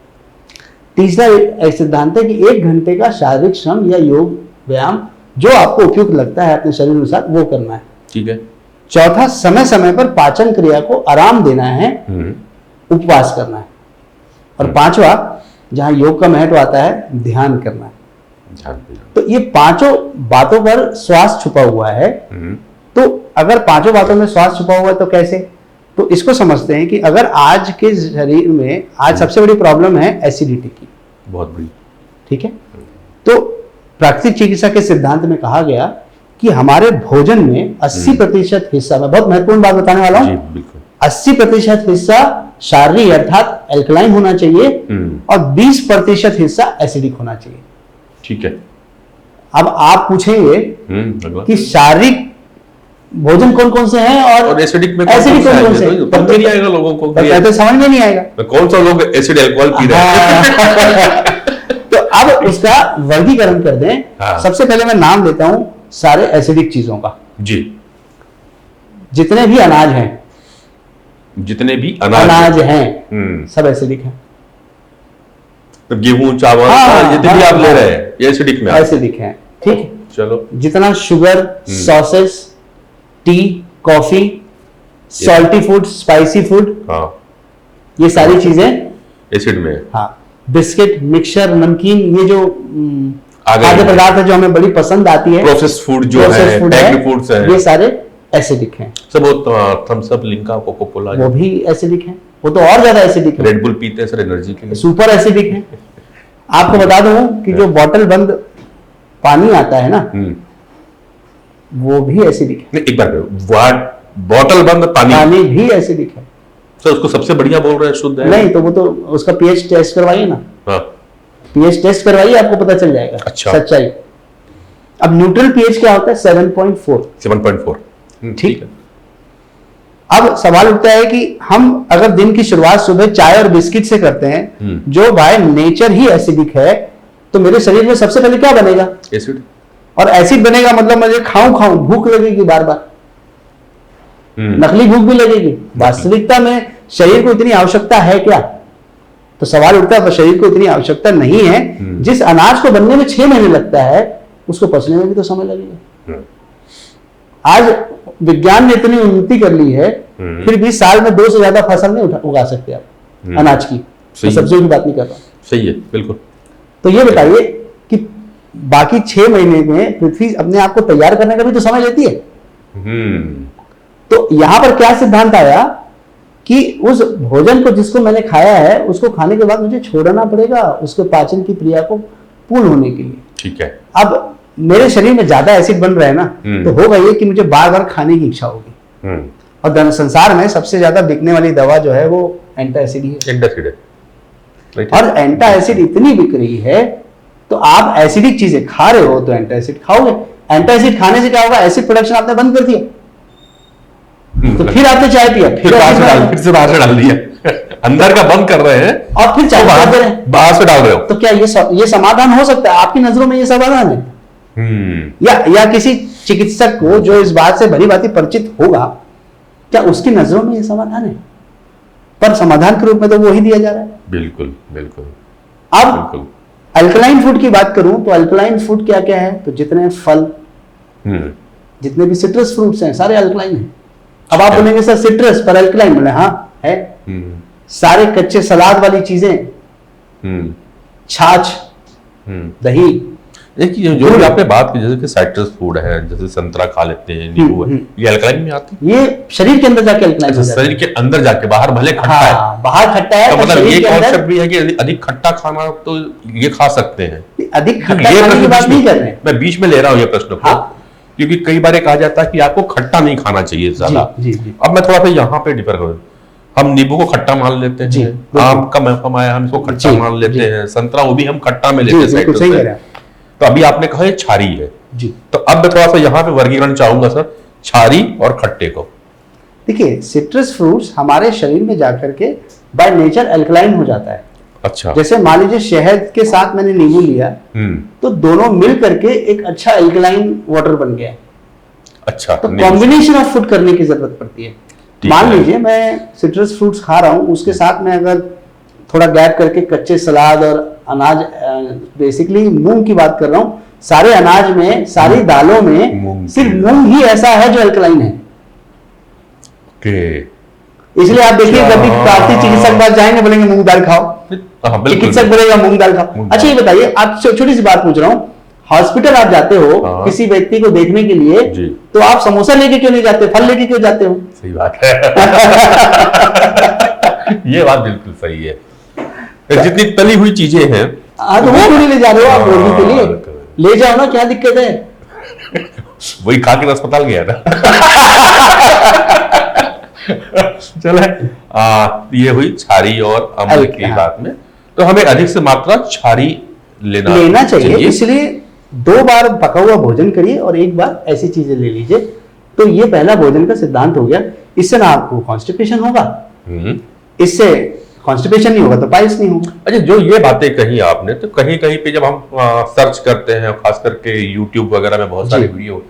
तीसरा एक सिद्धांत है कि 1 घंटे का शारीरिक श्रम या योग व्यायाम जो आपको उपयुक्त लगता है अपने शरीर अनुसार वो करना है, ठीक है। चौथा, समय समय पर पाचन क्रिया को आराम देना है, उपवास करना है। और पांचवा, जहां योग का महत्व आता है, ध्यान करना है। तो ये पांचों बातों पर स्वास्थ्य छुपा हुआ है। तो अगर पांचों बातों में स्वास्थ्य छुपा हुआ है तो कैसे? तो इसको समझते हैं कि अगर आज के शरीर में आज सबसे बड़ी प्रॉब्लम है एसिडिटी की, बहुत बड़ी, ठीक है। तो प्राकृतिक चिकित्सा के सिद्धांत में कहा गया कि हमारे भोजन में 80% हिस्सा, मैं बहुत महत्वपूर्ण बात बताने वाला हूं, 80% हिस्सा क्षारीय अर्थात एल्कलाइन होना चाहिए और 20% हिस्सा एसिडिक होना चाहिए। ठीक है। अब आप पूछेंगे कि शारीरिक भोजन कौन कौन से हैं और एसिडिक में कौन कौन से, समझ नहीं आएगा लोगों को, तो समझ में नहीं आएगा तो कौन सा लोग एसिड अल्कोहल पी रहे हैं। तो अब उसका वर्गीकरण कर दें। सबसे पहले मैं नाम लेता हूं सारे एसिडिक चीजों का जी। जितने भी अनाज हैं, जितने भी अनाज हैं सब एसिडिक हैं। तो गेहूं, चावल, जितने भी आप ले रहे हैं ये एसिडिक में, एसिडिक हैं। ठीक है, चलो। जितना sugar, sauces, T, coffee, salty food, spicy food, ये सारी चीजें एसिड में। हाँ, बिस्किट, मिक्सचर, नमकीन, ये जो खाद्य पदार्थ है जो हमें बड़ी पसंद आती है, प्रोसेस फूड जो है, पैक्ड फूड्स है, ये सारे एसिडिक हैं। सब थम्स अप, लिंका, कोको कोला, वो भी एसिडिक हैं। वो तो और ज्यादा एसिडिक है। रेड बुल पीते हैं सर एनर्जी के लिए, सुपर एसिडिक है। आपको बता दूं कि जो बॉटल बंद पानी आता है ना, वो भी एसिडिक है। एक बार बॉटल बंद पानी भी एसिडिक है सर। उसको सबसे बढ़िया बोल रहे हैं शुद्ध है? नहीं, तो वो तो उसका पीएच टेस्ट करवाइए ना। पीएच टेस्ट करवाइए, आपको पता चल जाएगा। अच्छा। सच्चाई। अब न्यूट्रल पीएच क्या होता है? 7.4। ठीक है। अब सवाल उठता है कि हम अगर दिन की शुरुआत सुबह चाय और बिस्किट से करते हैं, जो बाय नेचर ही एसिडिक है, तो मेरे शरीर में सबसे पहले क्या बनेगा? एसिड। और एसिड बनेगा मतलब मुझे खाऊं भूख लगेगी बार बार, नकली भूख भी लगेगी। वास्तविकता में शरीर को इतनी आवश्यकता है क्या? तो सवाल उठता है, शरीर को इतनी आवश्यकता नहीं है। जिस अनाज को बनने में 6 महीने लगता है, उसको पचने में भी तो समय लगेगा। आज विज्ञान ने इतनी उन्नति कर ली है, फिर भी साल में 2 से ज्यादा फसल नहीं उगा सकते आप अनाज की। तो सब्जियों की बात नहीं कर रहा। सही है, बिल्कुल। तो ये बताइए कि बाकी 6 महीने में पृथ्वी अपने आप को तैयार करने का भी तो समय लेती है। तो यहां पर क्या सिद्धांत आया कि उस भोजन को जिसको मैंने खाया है, उसको खाने के बाद मुझे छोड़ना पड़ेगा उसके पाचन की क्रिया को पूर्ण होने के लिए। ठीक है। अब मेरे शरीर में ज्यादा एसिड बन रहा है ना, तो होगा ये कि मुझे बार बार खाने की इच्छा होगी। और संसार में सबसे ज्यादा बिकने वाली दवा जो है वो एंटा एसिड ही है। एंटा एसिड है। और एंटा एसिड इतनी बिक रही है, तो आप एसिडिक चीजें खा रहे हो तो एंटा एसिड खाओगे। एंटा एसिड खाने से क्या होगा? एसिड प्रोडक्शन आपने बंद कर दिया, तो फिर आपने चाय पिया, फिर से बाहर से डाल दिया। अंदर का बंद कर रहे हैं और फिर चाय बाहर से डाल रहे हो। तो क्या ये समाधान हो सकता है? आपकी नजरों में ये समाधान है? या किसी चिकित्सक को जो इस बात से भली भांति परिचित होगा, क्या उसकी नजरों में ये समाधान है? पर समाधान के रूप में तो वो ही दिया जा रहा है। बिल्कुल बिल्कुल। अब अल्कलाइन फूड की बात करूं तो अल्कलाइन फूड क्या क्या है? तो जितने फल, जितने भी सिट्रस फ्रूट्स हैं, सारे अल्कलाइन हैं। अब आप बोलेंगे सर सिट्रस पर अल्कलाइन, बोले हाँ है। सारे कच्चे सलाद वाली चीजें, छाछ, दही, एक जो भी आपने बात की, जैसे कि साइट्रस फूड है, जैसे संतरा खा लेते हैं, नींबू है, ये अल्कलाइन में आते हैं? ये शरीर के अंदर जाके अल्कलाइन हो जाता है। शरीर के अंदर जाके, बाहर भले खट्टा है, बाहर खट्टा है, तो मतलब ये कॉन्सेप्ट भी है कि अधिक खट्टा खाना तो ये खा सकते हैं। अधिक खट्टा खाने की बात नहीं कर रहे हैं, मैं बीच में ले रहा हूँ ये प्रश्न को, क्योंकि कई बार कहा जाता है कि आपको खट्टा नहीं खाना चाहिए ज्यादा। अब मैं थोड़ा सा यहाँ पे डिफर करूँ। हम नींबू को खट्टा मान लेते हैं, आम का मौसम आया हम इसको खट्टा मान लेते हैं, संतरा वो भी हम खट्टा में लेते हैं। तो अभी आपने कहा ये क्षारी है जी, तो अब मैं थोड़ा सा यहाँ पे वर्गीकरण चाहूंगा सर, क्षारी और खट्टे को। देखिए, सिट्रस फ्रूट्स हमारे शरीर में जाकर के बाय नेचर अल्कलाइन हो जाता है। अच्छा। जैसे मान लीजिए शहद के साथ मैंने नींबू लिया, तो दोनों मिल करके एक अच्छा अल्कलाइन वाटर बन गया। अच्छा। तो कॉम्बिनेशन ऑफ फूड करने की जरूरत पड़ती है। मान लीजिए मैं सिट्रस फ्रूट्स खा रहा हूं, उसके साथ में अगर थोड़ा गैप करके कच्चे सलाद और अनाज, बेसिकली मूंग की बात कर रहा हूं, सारे अनाज में, सारी दालों में सिर्फ मूंग ही ऐसा है जो अल्कलाइन है। इसलिए आप देखिए कभी भारतीय चिकित्सक पास जाएंगे, बोलेंगे मूंग दाल खाओ, हाँ, बिल्कुल। चिकित्सक बोलेगा मूंग दाल खाओ। मूंग अच्छा दाल। ये बताइए, आप छोटी सी बात पूछ रहा हूँ, हॉस्पिटल आप जाते हो हाँ। किसी व्यक्ति को देखने के लिए, जी। तो आप समोसा लेके क्यों नहीं जाते, फल लेके क्यों जाते हो? सही बात है। ये बात बिल्कुल सही है। जितनी तली हुई चीजें हैं, हाँ, तो वो क्यों नहीं ले जा रहे हो आप मुर्गी के लिए? हाँ, ले जाओ ना, क्या दिक्कत है? वही खा के तो अस्पताल गया था। चले, ये हुई छारी और अमल की हाँ। बात में, तो हमें अधिक से मात्रा छारी लेना चाहिए। इसलिए 2 बार पका हुआ भोजन करिए और 1 बार ऐसी चीजें ले लीजिए। तो ये पहला भोजन का सिद्धांत हो गया। इससे ना आपको कॉन्स्टिपेशन होगा, इससे कॉन्स्टिपेशन नहीं होगा तो पाइल्स नहीं होगा। अच्छा, जो ये बातें कही आपने, तो कहीं कहीं पे जब हम सर्च करते हैं, खास करके यूट्यूब वगैरह में बहुत सारे वीडियो,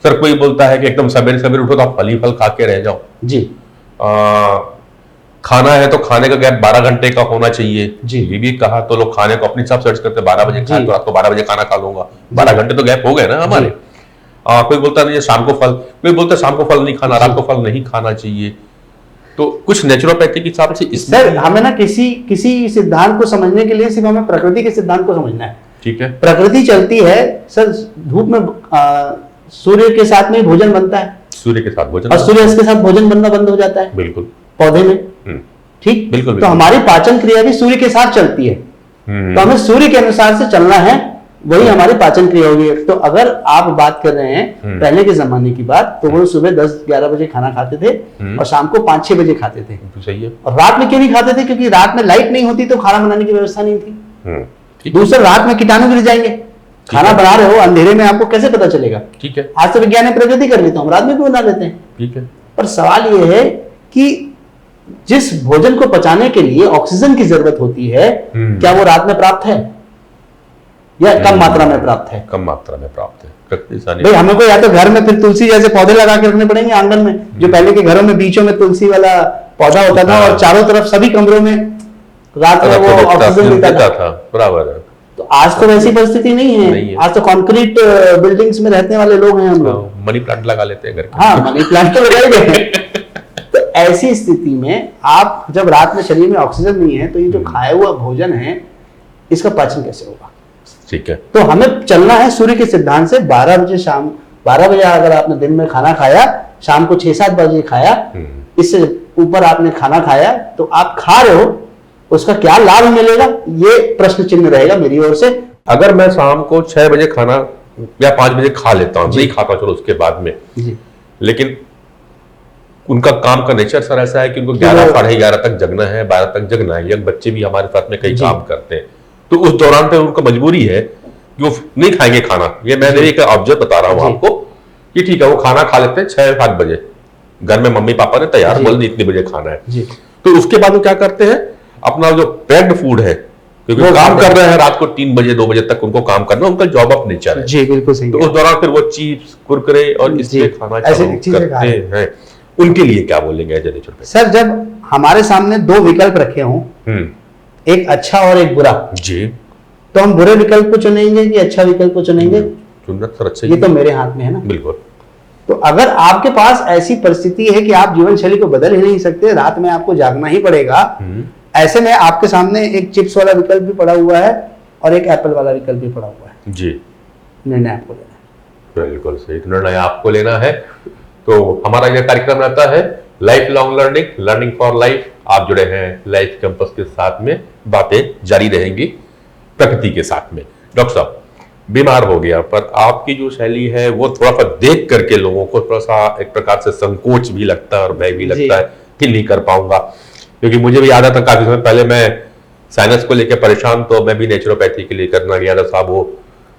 सर कोई बोलता है कि एकदम सवेरे सवेरे उठो तो आप फल ही फल खा के रह जाओ जी। खाना है तो खाने का गैप 12 घंटे का होना चाहिए जी। ये भी कहा, तो लोग खाने को अपने हिसाब सर्च करते हैं, 12 बजे खाए तो रात को 12 बजे खाना खा लूंगा, 12 घंटे तो गैप हो गए ना हमारे। कोई बोलता नहीं शाम को फल, कोई बोलता शाम को फल नहीं खाना, रात को फल नहीं खाना चाहिए। तो कुछ नेचुरोपैथी के हिसाब से सर हमें ना किसी सिद्धांत को समझने के लिए सिर्फ हमें प्रकृति के सिद्धांत को समझना है। ठीक है, प्रकृति चलती है सर, धूप में सूर्य के साथ में भोजन बनता है, सूर्य के साथ भोजन, और सूर्य के साथ भोजन बनना बंद हो जाता है बिल्कुल पौधे में। ठीक, बिल्कुल। तो हमारी पाचन क्रिया भी सूर्य के साथ चलती है, तो हमें सूर्य के अनुसार से चलना है, वही हमारी पाचन क्रिया होगी। तो अगर आप बात कर रहे हैं पहले के जमाने की बात, तो वो सुबह 10-11 बजे खाना खाते थे और शाम को 5-6 बजे खाते थे। सही है। और रात में क्यों नहीं खाते थे? क्योंकि रात में लाइट नहीं होती तो खाना बनाने की व्यवस्था नहीं थी। ठीक दूसरा, रात में कीटाणु गिर जाएंगे, खाना बना रहे हो अंधेरे में, आपको कैसे पता चलेगा? ठीक है, आज तो विज्ञान ने प्रगति कर ली, तो हम रात में भी बना लेते हैं। ठीक है। पर सवाल यह है कि जिस भोजन को पचाने के लिए ऑक्सीजन की जरूरत होती है, क्या वो रात में प्राप्त है या कम मात्रा में प्राप्त है? कम मात्रा में प्राप्त है। भाई हमें को या तो घर में फिर तुलसी जैसे पौधे लगा के रखने पड़ेंगे आंगन में, जो पहले के घरों में बीचों में तुलसी वाला पौधा होता था और चारों तरफ सभी कमरों में रात में वो ऑक्सीजन देता था। बराबर है। तो आज तो वैसी परिस्थिति नहीं है। आज तो कंक्रीट बिल्डिंग्स में रहने वाले लोग हैं हम लोग। मनी प्लांट लगा लेते हैं घर के। हाँ, मनी प्लांट तो लगा ही रहे। तो ऐसी स्थिति में आप जब रात में शरीर में ऑक्सीजन नहीं है, तो ये जो खाया हुआ भोजन है इसका पाचन कैसे होगा? ठीक है। तो हमें चलना है सूर्य के सिद्धांत से। 12 बजे अगर आपने दिन में खाना खाया, शाम को 6-7 बजे खाया, इससे ऊपर आपने खाना खाया, तो आप खा रहे हो, उसका क्या लाभ मिलेगा, ये प्रश्न चिन्ह रहेगा मेरी ओर से। अगर मैं शाम को 6 बजे खाना या 5 बजे खा लेता हूँ, नहीं खाता चलो उसके बाद में जी, लेकिन उनका काम का नेचर सर ऐसा है कि उनको 11-11:30 तक जगना है, 12 तक जगना है। यंग बच्चे भी हमारे साथ में कई काम करते हैं, तो उस दौरान पे उनको मजबूरी है कि वो नहीं खाएंगे खाना। ये मैंने एक ऑब्जर्व बता रहा हूँ आपको कि ठीक है, वो खाना खा लेते हैं 6-7 बजे, घर में मम्मी पापा ने तैयार बोल दी इतने बजे खाना है जी। तो उसके बाद वो क्या करते हैं, अपना जो पैक्ड फूड है, क्योंकि वो काम कर रहे हैं रात को 3 बजे 2 बजे तक उनको काम करना, उनका जॉब ऑफ नेचर है। जी बिल्कुल सही। तो उस दौरान फिर वो चिप्स कुरकुरे और इसलिए खाना करते हैं। उनके लिए क्या बोलेंगे एज ए नेचुरोपैथ? सर जब हमारे सामने 2 विकल्प रखे हों, एक अच्छा और एक बुरा जी, तो हम बुरे विकल्प को चुनेंगे कि अच्छा विकल्प को चुनेंगे? चुनना सर अच्छा ये तो मेरे हाथ में है ना। बिल्कुल। तो अगर आपके पास ऐसी परिस्थिति है कि आप जीवन शैली को बदल ही नहीं सकते, रात में आपको जागना ही पड़ेगा, ऐसे में आपके सामने एक चिप्स वाला विकल्प भी पड़ा हुआ है और एक एप्पल वाला विकल्प भी पड़ा हुआ है। जी, निर्णय आपको लेना है। बिल्कुल सही, निर्णय आपको लेना है। तो हमारा यह कार्यक्रम रहता है life long learning for life. आप जुड़े हैं लाइफ कैंपस के साथ में, बातें जारी रहेंगी प्रकृति के साथ में। डॉक्टर साहब, बीमार हो गया, पर आपकी जो शैली है वो थोड़ा सा देख करके लोगों को थोड़ा सा एक प्रकार से संकोच भी लगता है और भय भी लगता है कि नहीं कर पाऊंगा, क्योंकि मुझे भी आदत है काफी समय पहले मैं साइनस को लेकर परेशान, तो मैं भी नेचुरोपैथी के लिए करना गया था साहब। वो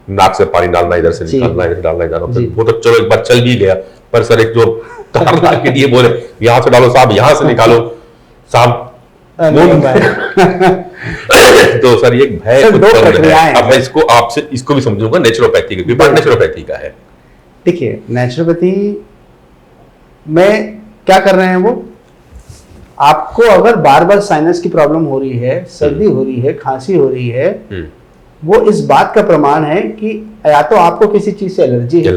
नाक से पानी डालना, इधर से निकालना, इधर डालना, इधर, वो तो चलो एक बार चल भी गया, पर सर एक जो तार ला के दिए, बोले यहाँ से डालो साहब, यहाँ से निकालो साहब। तो सर ये भय उत्पन्न है। अब मैं इसको आपसे इसको भी समझूंगा नेचुरोपैथी का, विभाग नेचुरोपैथी का है। देखिए नेचुरोपैथी में क्या कर रहे हैं वो, आपको अगर बार बार साइनस की प्रॉब्लम हो रही है, सर्दी हो रही है, खांसी हो रही है, वो इस बात का प्रमाण है कि या तो आपको किसी चीज से एलर्जी है,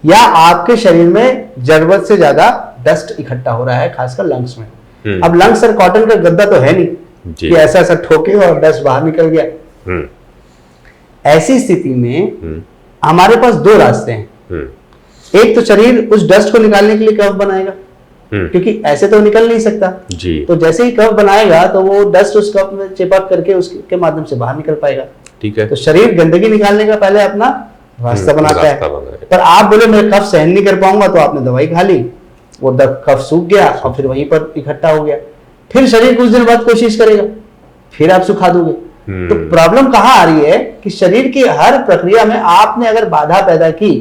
या आपके शरीर में जरूरत से ज्यादा डस्ट इकट्ठा हो रहा है, खासकर लंग्स में। अब लंग्स सर कॉटन का गद्दा तो है नहीं कि ऐसा ऐसा ठोके और डस्ट बाहर निकल गया। ऐसी स्थिति में हमारे पास दो रास्ते हैं। एक तो शरीर उस डस्ट को निकालने के लिए कफ बनाएगा, क्योंकि ऐसे तो निकल नहीं सकता जी। तो जैसे ही कफ बनाएगा तो वो डस्ट उस कफ में चिपक करके उसके माध्यम से बाहर निकल पाएगा। ठीक है। तो शरीर गंदगी निकालने का पहले अपना रास्ता बनाता है। पर आप बोले मैं कफ सहन नहीं कर पाऊंगा, तो आपने दवाई खा ली, वो कफ सूख गया और फिर वहीं पर इकट्ठा हो गया। फिर शरीर कुछ दिन बाद कोशिश करेगा, फिर आप सुखा दोगे। तो प्रॉब्लम कहाँ आ रही है कि शरीर की हर प्रक्रिया में आपने अगर बाधा पैदा की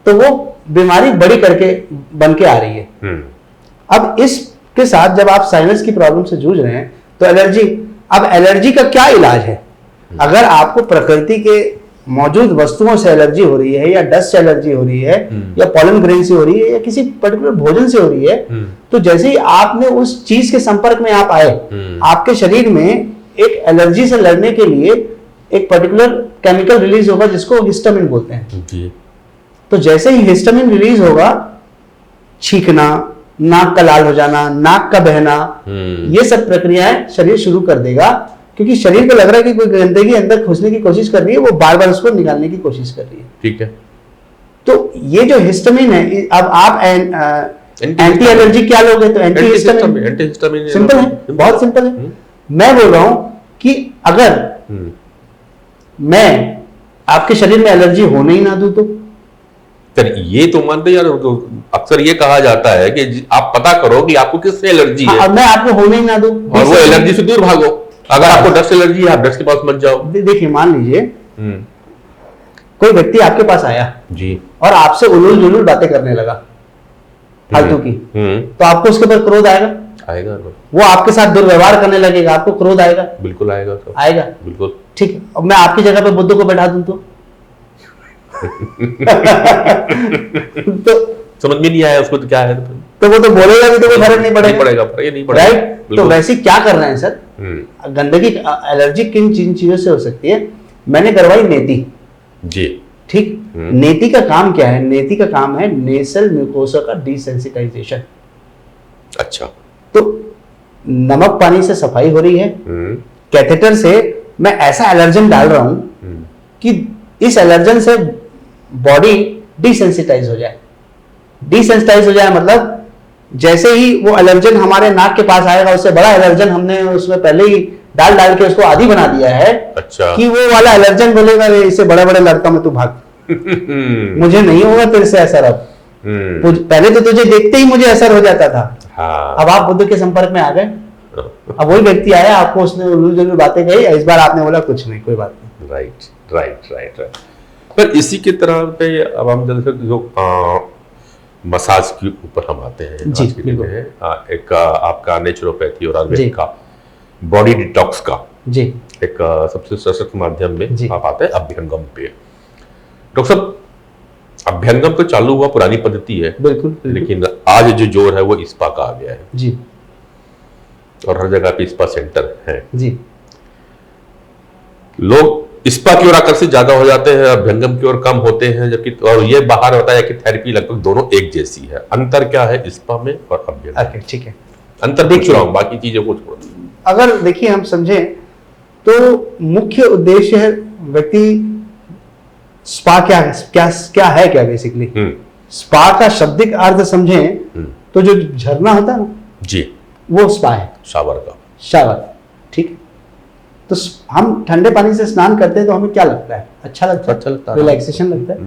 तो वो बीमारी बड़ी करके बन के आ रही है। अब इसके साथ जब आप साइनस की प्रॉब्लम से जूझ रहे हैं तो एलर्जी, अब एलर्जी का क्या इलाज है? अगर आपको प्रकृति के मौजूद वस्तुओं से एलर्जी हो रही है, या डस्ट से एलर्जी हो रही है, या पॉलन ग्रेन से हो रही है, या किसी पर्टिकुलर भोजन से हो रही है, तो जैसे ही आपने उस चीज के संपर्क में आप आए, आपके शरीर में एक एलर्जी से लड़ने के लिए एक पर्टिकुलर केमिकल रिलीज होगा जिसको हिस्टामिन बोलते हैं जी। तो जैसे ही हिस्टामिन रिलीज होगा, छींकना, नाक का लाल हो जाना, नाक का बहना, ये सब प्रक्रियाएं शरीर शुरू कर देगा, क्योंकि शरीर को लग रहा है कि कोई गंदगी अंदर घुसने की कोशिश कर रही है, वो बार बार उसको निकालने की कोशिश कर रही है। ठीक है। तो ये जो हिस्टामिन है, अब आप एंटी एलर्जी क्या लोगे? तो एंटी हिस्टामिन। सिंपल है, बहुत सिंपल है। मैं बोल रहा हूं कि अगर मैं आपके शरीर में एलर्जी होने ही ना दूं तो ये तो मानते यार, अक्सर ये कहा जाता है कि आप पता करो कि आपको किससे एलर्जी है। अब मैं आपको होने ही ना दूं और वो एलर्जी से दूर भागो। अगर आपको डस्ट एलर्जी है, आप डस्ट के पास मत जाओ। देखिए, मान लीजिए कोई व्यक्ति आपके पास आया जी और आपसे उलूल जुलूल बातें करने लगा फालतू की, तो आपको उसके ऊपर क्रोध आएगा? आएगा। वो आपके साथ दुर्व्यवहार करने लगेगा, आपको क्रोध आएगा? बिल्कुल आएगा। आएगा, बिल्कुल। ठीक है। अब मैं आपकी जगह पे बुद्ध को बैठा दूं तो तो समझ में नहीं आया उसको तो क्या है, तो वो तो बोलेगा भी तो कोई फर्क नहीं पड़ेगा। राइट। तो वैसे क्या कर रहे हैं सर? गंदगी, एलर्जी किन चीजों से हो सकती है? मैंने करवाई नेती जी। ठीक। नेती का काम क्या है? नेती का काम है नेसल म्यूकोसा का डिसेंसिटाइजेशन। अच्छा। तो नमक पानी से सफाई हो रही है, कैथेटर से मैं ऐसा एलर्जन डाल रहा हूं कि इस एलर्जन से बॉडी डिसेंसिटाइज हो जाए। डिसेंसिटाइज हो जाए मतलब जैसे ही वो एलर्जन हमारे नाक के पास आएगा, उससे बड़ा एलर्जन हमने उसमें पहले ही डाल के उसको आदी बना दिया है। अच्छा। कि वो वाला एलर्जन बोलेगा इससे बड़े बड़े लड़का में तू भाग, मुझे नहीं होगा तेरे से असर। अब पहले तो तुझे देखते ही मुझे असर हो जाता था। हाँ। अब आप बुद्ध के संपर्क में आ गए, अब वही व्यक्ति आया, आपको उसने उलूल जुलूल बातें कही, इस बार आपने बोला कुछ नहीं, कोई बात नहीं। राइट। पर इसी की तरह पे अब हम जैसे जो मसाज के ऊपर हम आते हैं जी, एक आपका नेचुरोपैथी और आयुर्वेद का बॉडी डिटॉक्स का जी एक सबसे सशक्त माध्यम में आप आते हैं अभ्यंगम पे। डॉक्टर साहब, अभ्यंगम तो चालू हुआ, पुरानी पद्धति है बिल्कुल, लेकिन आज जो जोर है वो इस्पा का आ गया है जी, और हर जगह पे इस्पा सेंटर है जी। लोग इस्पा की ओर आकर्षित ज्यादा हो जाते हैं, अभ्यंगम की ओर कम होते हैं, जबकि और ये बाहर होता है कि थेरेपी लगभग दोनों एक जैसी है। अंतर क्या है इस्पा में और अभ्यंगम? ठीक है, अंतर पूछ रहा हूं, बाकी चीजों को छोड़। अगर देखिए हम समझें तो मुख्य उद्देश्य है व्यक्ति स्पा क्या बेसिकली। स्पा का शाब्दिक अर्थ समझें तो जो झरना होता है ना जी, वो स्पा है, शावर। ठीक। तो हम ठंडे पानी से स्नान करते हैं तो हमें क्या लगता है? अच्छा लगता है, रिलैक्सेशन लगता है।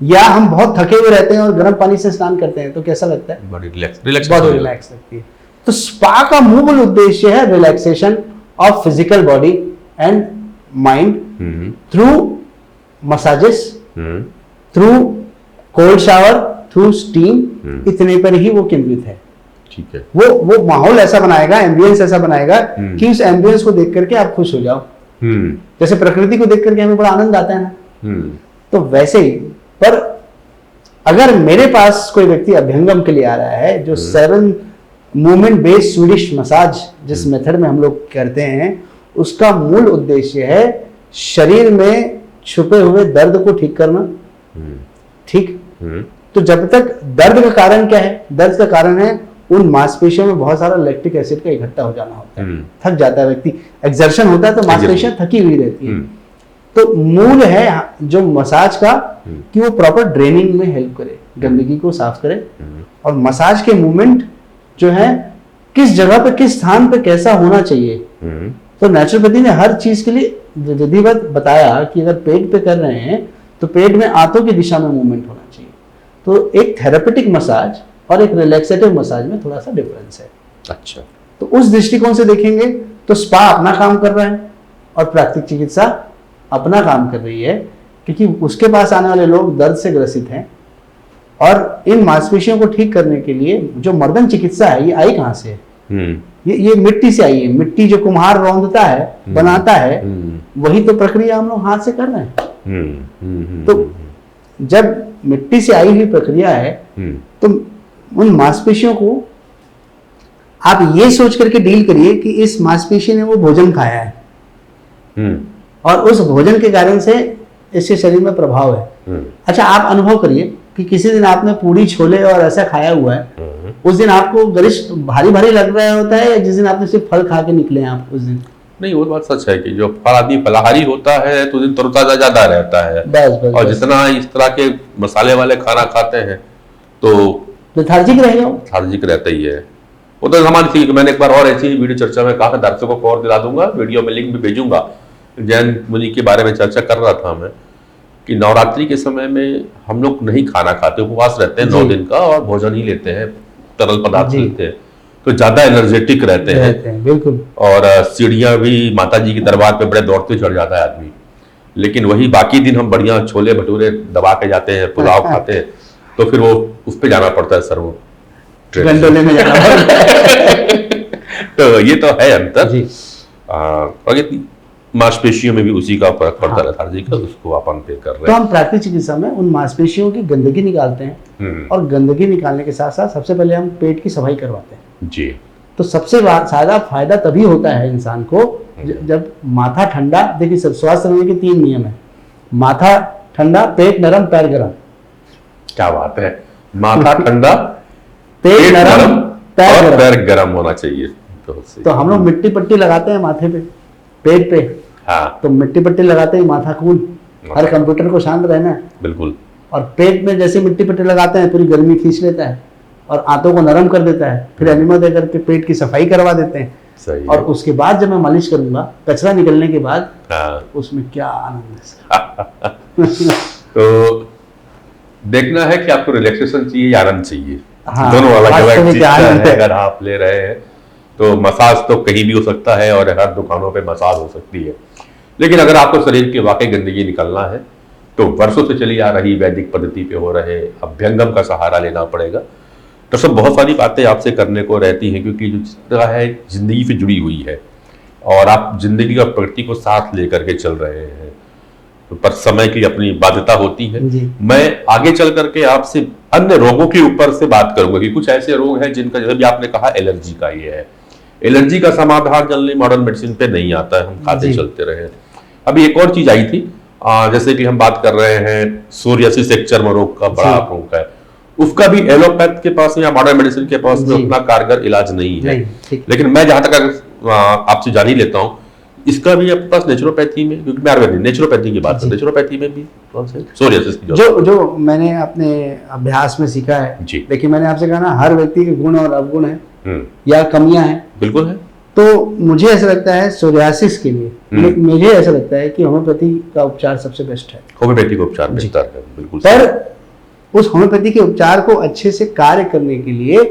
या हम बहुत थके हुए रहते हैं और गर्म पानी से स्नान करते हैं तो कैसा लगता है? बॉडी रिलैक्स लगती है। तो स्पा का मूल उद्देश्य है relaxation of physical body and mind through massages, through cold shower, through steam, इतने पर ही वो केंद्रित है। ठीक है। वो माहौल ऐसा बनाएगा, एम्बियंस ऐसा बनाएगा कि उस एम्बियंस को देख करके आप खुश हो जाओ। जैसे प्रकृति को देख करके हमें बड़ा आनंद आता है ना, तो वैसे ही। पर अगर मेरे पास कोई व्यक्ति अभ्यंगम के लिए आ रहा है, जो 7 मूवमेंट बेस्ड स्वीडिश मसाज जिस मेथड में हम लोग करते हैं, उसका मूल उद्देश्य है शरीर में छुपे हुए दर्द को ठीक करना। ठीक। तो जब तक दर्द का कारण क्या है, दर्द का कारण है उन मांसपेशियों में बहुत सारा लैक्टिक एसिड का इकट्ठा हो जाना होता है, थक जाता है व्यक्ति, एक्सर्शन होता है तो मांसपेशियां थकी हुई रहती है। तो मूल है जो मसाज का कि वो प्रॉपर ड्रेनिंग में हेल्प करे, गंदगी को साफ करे, और मसाज के मूवमेंट जो है किस जगह पे किस स्थान पे कैसा होना चाहिए। तो नेचुरोपैथी ने हर चीज के लिए विधिवत बताया कि अगर पेट पे कर रहे हैं तो पेट में आंतों की दिशा में मूवमेंट होना चाहिए। तो एक थेरेपेटिक मसाज और एक रिलैक्सेटिव मसाज में थोड़ा सा डिफरेंस है। अच्छा, तो उस दृष्टिकोण से देखेंगे तो स्पा अपना काम कर रहा है और प्राकृतिक चिकित्सा अपना काम कर रही है, क्योंकि उसके पास आने वाले लोग दर्द से ग्रसित हैं और इन मांसपेशियों को ठीक करने के लिए जो मर्दन चिकित्सा है ये आई कहाँ से है? ये मिट्टी से आई है। मिट्टी जो कुम्हार रौंदता है, बनाता है, वही तो प्रक्रिया हम लोग हाथ से कर रहे हैं। तो जब मिट्टी से आई हुई प्रक्रिया है तो उन मांसपेशियों को आप ये सोच करके डील करिए कि इस मांसपेशी ने वो भोजन खाया है और उस भोजन के कारण से इसके शरीर में प्रभाव है। अच्छा, आप अनुभव करिए कि किसी दिन आपने पूरी छोले और ऐसा खाया हुआ है, उस दिन आपको गरिष्ठ भारी भारी लग रहा होता है, या जिस दिन आपने सिर्फ फल खा के निकले हैं आप उस दिन? नहीं, वो बात सच है कि जो फल आदमी फलाहारी होता है तो दिन तरोताजा ज्यादा रहता है। बस, और जितना इस तरह के मसाले वाले खाना खाते हैं तो लेथार्जिक रह जाओ, लेथार्जिक रहता ही है। वो तो हमारी थी कि मैंने एक बार और ऐसी वीडियो चर्चा में कहा था, दर्शकों को और दिला दूंगा, वीडियो में लिंक भी भेजूंगा। जैन मुनि के बारे में चर्चा कर रहा था मैं कि नवरात्रि के समय में हम लोग नहीं खाना खाते, उपवास रहते हैं 9 दिन का और भोजन ही लेते हैं, तरल पदार्थ लेते हैं, तो ज्यादा एनर्जेटिक रहते हैं। बिल्कुल। और सीढ़ियां भी माता जी के दरबार पे बड़े दौड़ते चढ़ जाता है आदमी, लेकिन वही बाकी दिन हम बढ़िया छोले भटूरे दबा के जाते हैं, पुलाव खाते हैं, तो फिर वो उस पे जाना पड़ता है सर्वो गंडोले में जाना पड़ता है। तो ये तो है अंतर। और ये मांसपेशियों में भी उसी का फर्क पड़ता है, लेथार्जी का, उसको अपन पे कर रहे हैं। तो हम प्राकृतिक चिकित्सा में उन मांसपेशियों की गंदगी निकालते हैं और गंदगी निकालने के साथ साथ सबसे पहले हम पेट की सफाई करवाते हैं जी। तो सबसे ज्यादा फायदा तभी होता है इंसान को जब माथा ठंडा। देखिए, सब स्वास्थ्य रहने के 3 नियम है, माथा ठंडा, पेट नरम, पैर गरम। क्या बात है, माथा ठंडा, पेट नरम, पैर गरम होना चाहिए। तो हम लोग मिट्टी पट्टी लगाते हैं माथे पे, पेट पे। हाँ, तो मिट्टी पट्टी लगाते हैं, माथा कूल, हर कंप्यूटर को शांत रहना है। बिल्कुल। और पेट में जैसे मिट्टी पट्टी लगाते हैं पूरी गर्मी खींच लेता है और आंतों को नरम कर देता है, फिर एनिमा दे करके पेट की सफाई करवा देते हैं। सही। और उसके बाद जब मैं मालिश करूंगा, कचरा निकलने के बाद, हाँ। उसमें क्या आनंद है। तो देखना है कि आपको रिलैक्सेशन चाहिए या आनंद चाहिए। हाँ, दोनों अलग अलग चीज है। है। अगर आप ले रहे हैं तो मसाज तो कहीं भी हो सकता है और हर दुकानों पे मसाज हो सकती है, लेकिन अगर आपको शरीर की वाकई गंदगी निकालना है तो वर्षों से चली आ रही वैदिक पद्धति पे हो रहे अभ्यंगम का सहारा लेना पड़ेगा। तो सब बहुत सारी बातें आपसे करने को रहती हैं, क्योंकि जो चिकित्सा है जिंदगी से जुड़ी हुई है और आप जिंदगी और प्रकृति को साथ लेकर के चल रहे हैं, पर समय की अपनी बाध्यता होती है। मैं आगे चल करके आपसे अन्य रोगों के ऊपर से बात करूंगा कि कुछ ऐसे रोग हैं जिनका, जैसे भी आपने कहा एलर्जी का ये है, एलर्जी का समाधान जनरली मॉडर्न मेडिसिन पे नहीं आता है, हम खाते चलते रहे। अभी एक और चीज आई थी, जैसे कि हम बात कर रहे हैं सोरियासिस, एक चर्म रोग का बड़ा रोग है, उसका भी एलोपैथ के पास या मॉडर्न मेडिसिन के पास में उतना कारगर इलाज नहीं है। लेकिन मैं जहां तक आपसे जान ही लेता हूँ, इसका भी आपके पास नेचुरोपैथी में, क्योंकि मैं आयुर्वेदिक नेचुरोपैथी की बात कर, नेचुरोपैथी में भी सोरियासिस की जो मैंने अपने अभ्यास में सीखा है जी। देखिए, मैंने आपसे कहा ना, हर व्यक्ति के गुण और अवगुण है या कमियां हैं, बिल्कुल है। तो मुझे ऐसा लगता है सोरियासिस के लिए मुझे ऐसा लगता है कि होम्योपैथी का उपचार सबसे बेस्ट है। होम्योपैथी का उपचार बेहतर है, बिल्कुल। पर उस होम्योपैथी के उपचार को अच्छे से कार्य करने के लिए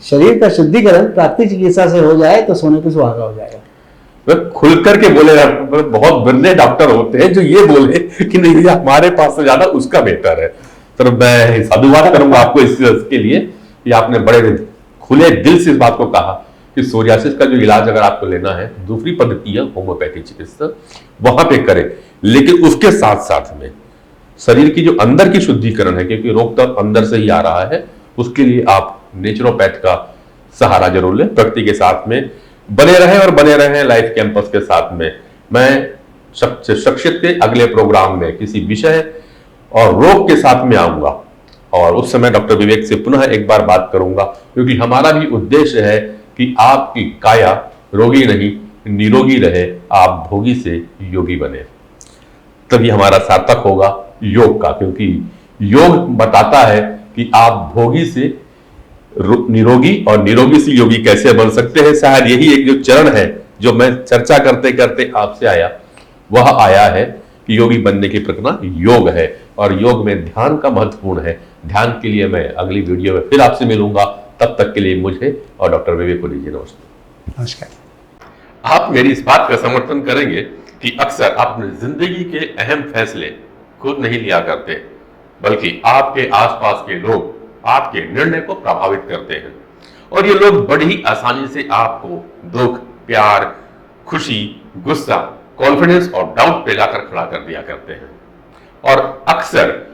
शरीर का शुद्धिकरण प्राकृतिक चिकित्सा से हो जाए तो सोने पे सुहागा हो जाएगा। खुल करके बोले, बहुत बिरले डॉक्टर होते हैं जो ये बोले कि नहीं हमारे पास से ज्यादा उसका बेहतर है। तो मैं साधुवाद करूंगा आपको इसके लिए कि आपने बड़े खुले दिल से इस बात को कहा कि सोरियासिस का जो इलाज अगर आपको लेना है, दूसरी पद्धति है होम्योपैथी चिकित्सा, वहां पे करें, लेकिन उसके साथ साथ में शरीर की जो अंदर की शुद्धिकरण है, क्योंकि रोग तो अंदर से ही आ रहा है, उसके लिए आप नेचुरोपैथ का सहारा जरूर लें। प्रकृति के साथ में बने रहें लाइफ कैंपस के साथ में। मैं शख्सियत के अगले प्रोग्राम में किसी विषय और रोग के साथ में आऊंगा, और उस समय डॉक्टर विवेक से पुनः एक बार बात करूंगा, क्योंकि हमारा भी उद्देश्य है कि आपकी काया रोगी नहीं निरोगी रहे, आप भोगी से योगी बने। तभी हमारा सार्थक होगा योग का, क्योंकि योग बताता है कि आप भोगी से निरोगी और निरोगी से योगी कैसे बन सकते हैं। शायद यही एक जो चरण है जो मैं चर्चा करते करते आपसे आया, वह आया है कि योगी बनने की प्रक्रिया योग है, और योग में ध्यान का महत्वपूर्ण है। ध्यान के लिए मैं अगली वीडियो में फिर आपसे मिलूंगा। तब तक के लिए मुझे और डॉक्टर विवेक को दीजिए नमस्कार। नमस्कार। आप मेरी इस बात का समर्थन करेंगे कि अक्सर आप अपनी जिंदगी के अहम फैसले खुद नहीं लिया करते, बल्कि आपके आसपास के लोग आपके निर्णय को प्रभावित करते हैं, और ये लोग बड़ी ही आसानी से आपको दुख, प्यार, खुशी, गुस्सा, कॉन्फिडेंस और डाउट पे लाकर खड़ा कर दिया करते हैं, और अक्सर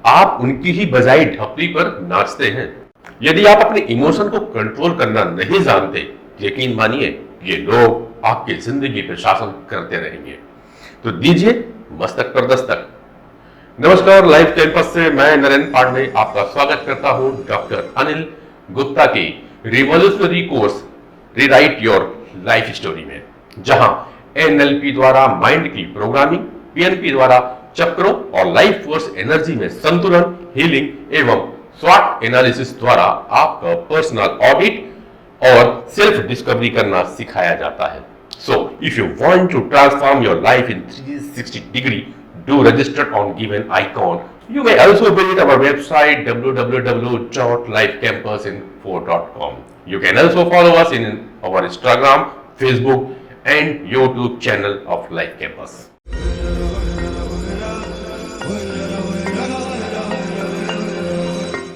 आप उनकी ही बजाय ढपली पर नाचते हैं। यदि आप अपने इमोशन को कंट्रोल करना नहीं जानते, यकीन मानिए ये लोग आपकी जिंदगी पर शासन करते रहेंगे। तो दीजिए मस्तक पर दस्तक। नमस्कार, लाइफ कैंपस से मैं नरेंद्र पांडे आपका स्वागत करता हूं डॉक्टर अनिल गुप्ता की revolutionary course rewrite your life story में, जहां एनएलपी द्वारा माइंड की प्रोग्रामिंग, पीएनपी द्वारा चक्रों और लाइफ फोर्स एनर्जी में संतुलन, हीलिंग एवं स्वॉट एनालिसिस द्वारा आपका पर्सनल ऑडिट और सेल्फ डिस्कवरी करना सिखाया जाता है। So if you want to transform your life in 360 degree, do register on given icon. You may also visit our website www.lifecampusinfo.com. You can also follow us in our Instagram, Facebook and YouTube channel of Life Campus.